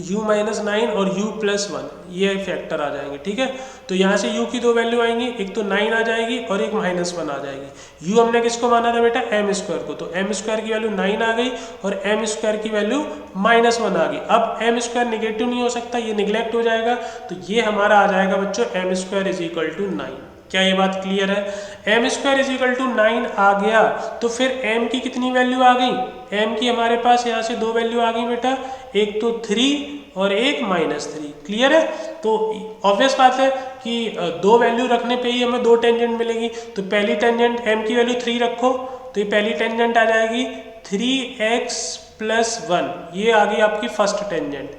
u माइनस 9 और u प्लस 1, ये फैक्टर आ जाएंगे। ठीक है, तो यहाँ से u की दो वैल्यू आएंगी, एक तो 9 आ जाएगी और एक -1 आ जाएगी। u हमने किसको माना था बेटा? m स्क्वायर को, तो m स्क्वायर की वैल्यू 9 आ गई और m स्क्वायर की वैल्यू -1 आ गई। अब m स्क्वायर निगेटिव नहीं हो सकता, ये निगलेक्ट हो जाएगा, तो ये हमारा आ जाएगा बच्चों m square is equal to 9। क्या ये बात क्लियर है? m square is equal to 9 आ गया तो फिर m की कितनी वैल्यू आ गई? m की हमारे पास यहाँ से दो वैल्यू आ गई बेटा, एक तो 3 और एक -3। क्लियर है? तो ऑब्वियस बात है कि दो वैल्यू रखने पे ही हमें दो टेंजेंट मिलेगी। तो पहली टेंजेंट m की वैल्यू 3 रखो तो ये पहली टेंजेंट आ जाएगी 3x प्लस 1, ये आ गई आपकी फर्स्ट टेंजेंट,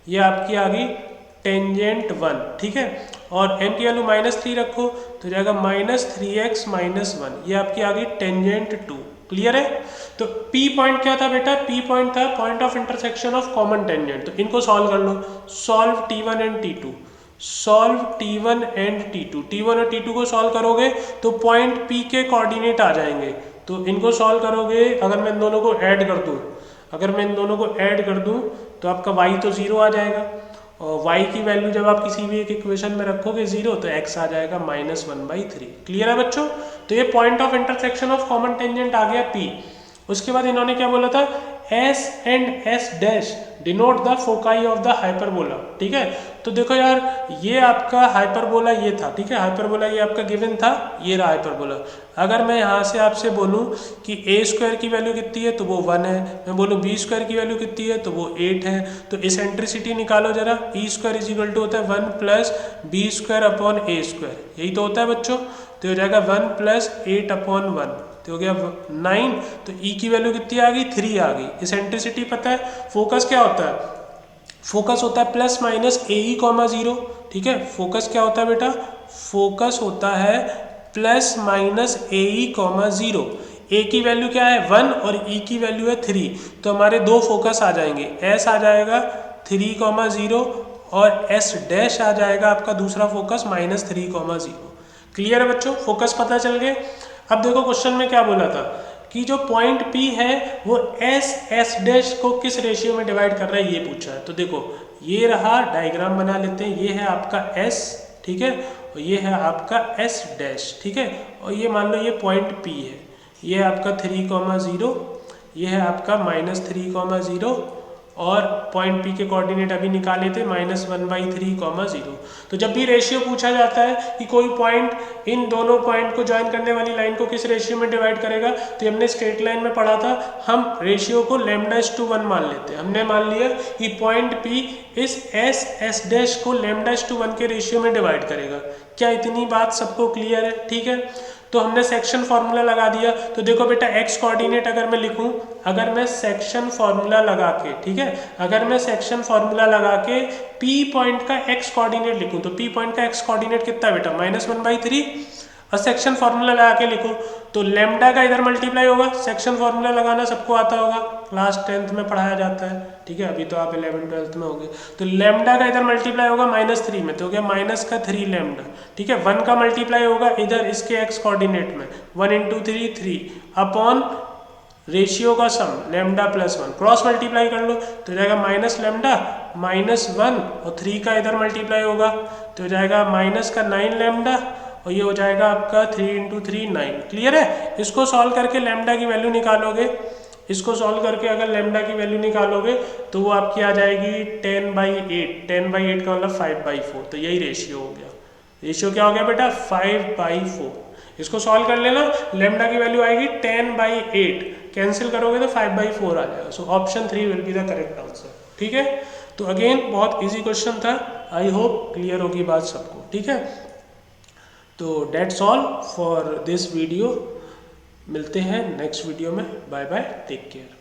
ये आपकी आ गई टेंजेंट 1, ठीक है। और n की वैल्यू -3 रखो तो जाएगा -3x - 1, ये आपकी आ गई टेंजेंट 2। क्लियर है। तो P पॉइंट क्या था बेटा, P पॉइंट था point of intersection of common tangent. तो इनको सॉल्व कर लो, solve T1 and T2, solve T1 and T2, T1 और T2 को सॉल्व करोगे तो पॉइंट P के कोऑर्डिनेट आ जाएंगे। तो इनको सॉल्व करोगे, अगर मैं इन दोनों को ऐड कर दूं, अगर मैं इन दोनों को ऐड कर दूं तो आपका y तो 0 आ जाएगा, और y की वैल्यू जब आप किसी भी एक इक्वेशन में रखोगे 0 तो x आ जाएगा -1/3। क्लियर है बच्चों। तो ये point of intersection of common tangent आ गया P। उसके बाद इन्होंने क्या बोला था, S and S dash denote the foci of the hyperbola, ठीक है। तो देखो यार, ये आपका हाइपरबोला ये था, ठीक है, हाइपरबोला ये आपका गिवन था, ये रहा हाइपरबोला। अगर मैं यहाँ से आपसे बोलूँ कि a² की वैल्यू कितनी है तो वो 1 है, मैं बोलूँ b² की वैल्यू कितनी है तो वो 8 है, तो इसेंट्रिसिटी निकालो जरा, e² होता है 1 + b² / a², यही तो होता है बच्चों। तो हो जाएगा 1 + 8/1, तो हो गया 9। तो E की वैल्यू कितनी आ गई, 3 आ गई। इसेंट्रिसिटी पता है, फोकस क्या होता है, फोकस होता है ±AE, 0, ठीक है। फोकस क्या होता है बेटा, फोकस होता है ±AE, 0। A की वैल्यू क्या है 1 और E की वैल्यू है 3, तो हमारे दो फोकस आ जाएंगे, S आ जाएगा 3, 0 और S डैश आ जाएगा आपका दूसरा फोकस -3, 0। क्लियर है बच्चों, फोकस पता चल गए। अब देखो क्वेश्चन में क्या बोला था कि जो पॉइंट P है वो S डैश को किस रेशियो में डिवाइड कर रहा है, ये पूछा है। तो देखो ये रहा, डायग्राम बना लेते हैं, ये है आपका S, ठीक है, और ये है आपका S डैश, ठीक है। और ये मान लो ये पॉइंट P है, ये है आपका 3, 0, ये है आपका -3, 0, और पॉइंट P के कोऑर्डिनेट अभी निकाले थे -1/3, 0। तो जब भी रेशियो पूछा जाता है कि कोई पॉइंट इन दोनों पॉइंट को ज्वाइन करने वाली लाइन को किस रेशियो में डिवाइड करेगा, तो हमने स्ट्रेट लाइन में पढ़ा था, हम रेशियो को λ/1 मान लेते हैं। हमने मान लिया कि पॉइंट P इस S डैश को λ/1 के रेशियो में डिवाइड करेगा। क्या इतनी बात सबको क्लियर है, ठीक है। तो हमने सेक्शन फॉर्मूला लगा दिया। तो देखो बेटा, x कोऑर्डिनेट अगर मैं लिखूं, अगर मैं सेक्शन फॉर्मूला लगा के, ठीक है, अगर मैं सेक्शन फॉर्मूला लगा के P पॉइंट का x कोऑर्डिनेट लिखूं, तो P पॉइंट का x कोऑर्डिनेट कितना बेटा, -1/3, और सेक्शन फॉर्मूला लगा के लिखूं तो लैम्डा का इधर मल्टीप्लाई होगा। सेक्शन फॉर्मूला लगाना सबको आता होगा, क्लास 10th में पढ़ाया जाता है, ठीक है, अभी तो आप 11th 12th में होंगे। तो लैम्डा का इधर मल्टीप्लाई होगा -3 में, तो हो गया -3 लैम्डा, ठीक है। 1 का मल्टीप्लाई होगा इधर इसके x कोऑर्डिनेट में, 1 × 3 3 अपॉन रेशियो का सम λ+1, क्रॉस मल्टीप्लाई कर लो तो जाएगा -λ -1, और 3 का इधर मल्टीप्लाई होगा तो जाएगा -9 और ये हो जाएगा आपका 3 × 3 9। क्लियर है। इसको सॉल्व करके लैम्डा की वैल्यू निकालोगे, इसको सॉल्व करके अगर लैम्डा की वैल्यू निकालोगे तो वो आपकी आ जाएगी 10/8, 10/8 का मतलब 5/4, तो यही रेशियो हो गया। रेशियो क्या हो गया बेटा, 5/4। इसको सॉल्व कर लेना, लैम्डा की वैल्यू आएगी 10/8, कैंसिल करोगे तो 5/4 आ जाएगा। So option 3 will be the correct answer, ठीक है। तो अगेन बहुत इजी क्वेश्चन था, आई होप क्लियर होगी बात सबको, ठीक है। तो that's all for this video, मिलते हैं नेक्स्ट वीडियो में, बाय बाय, टेक केयर।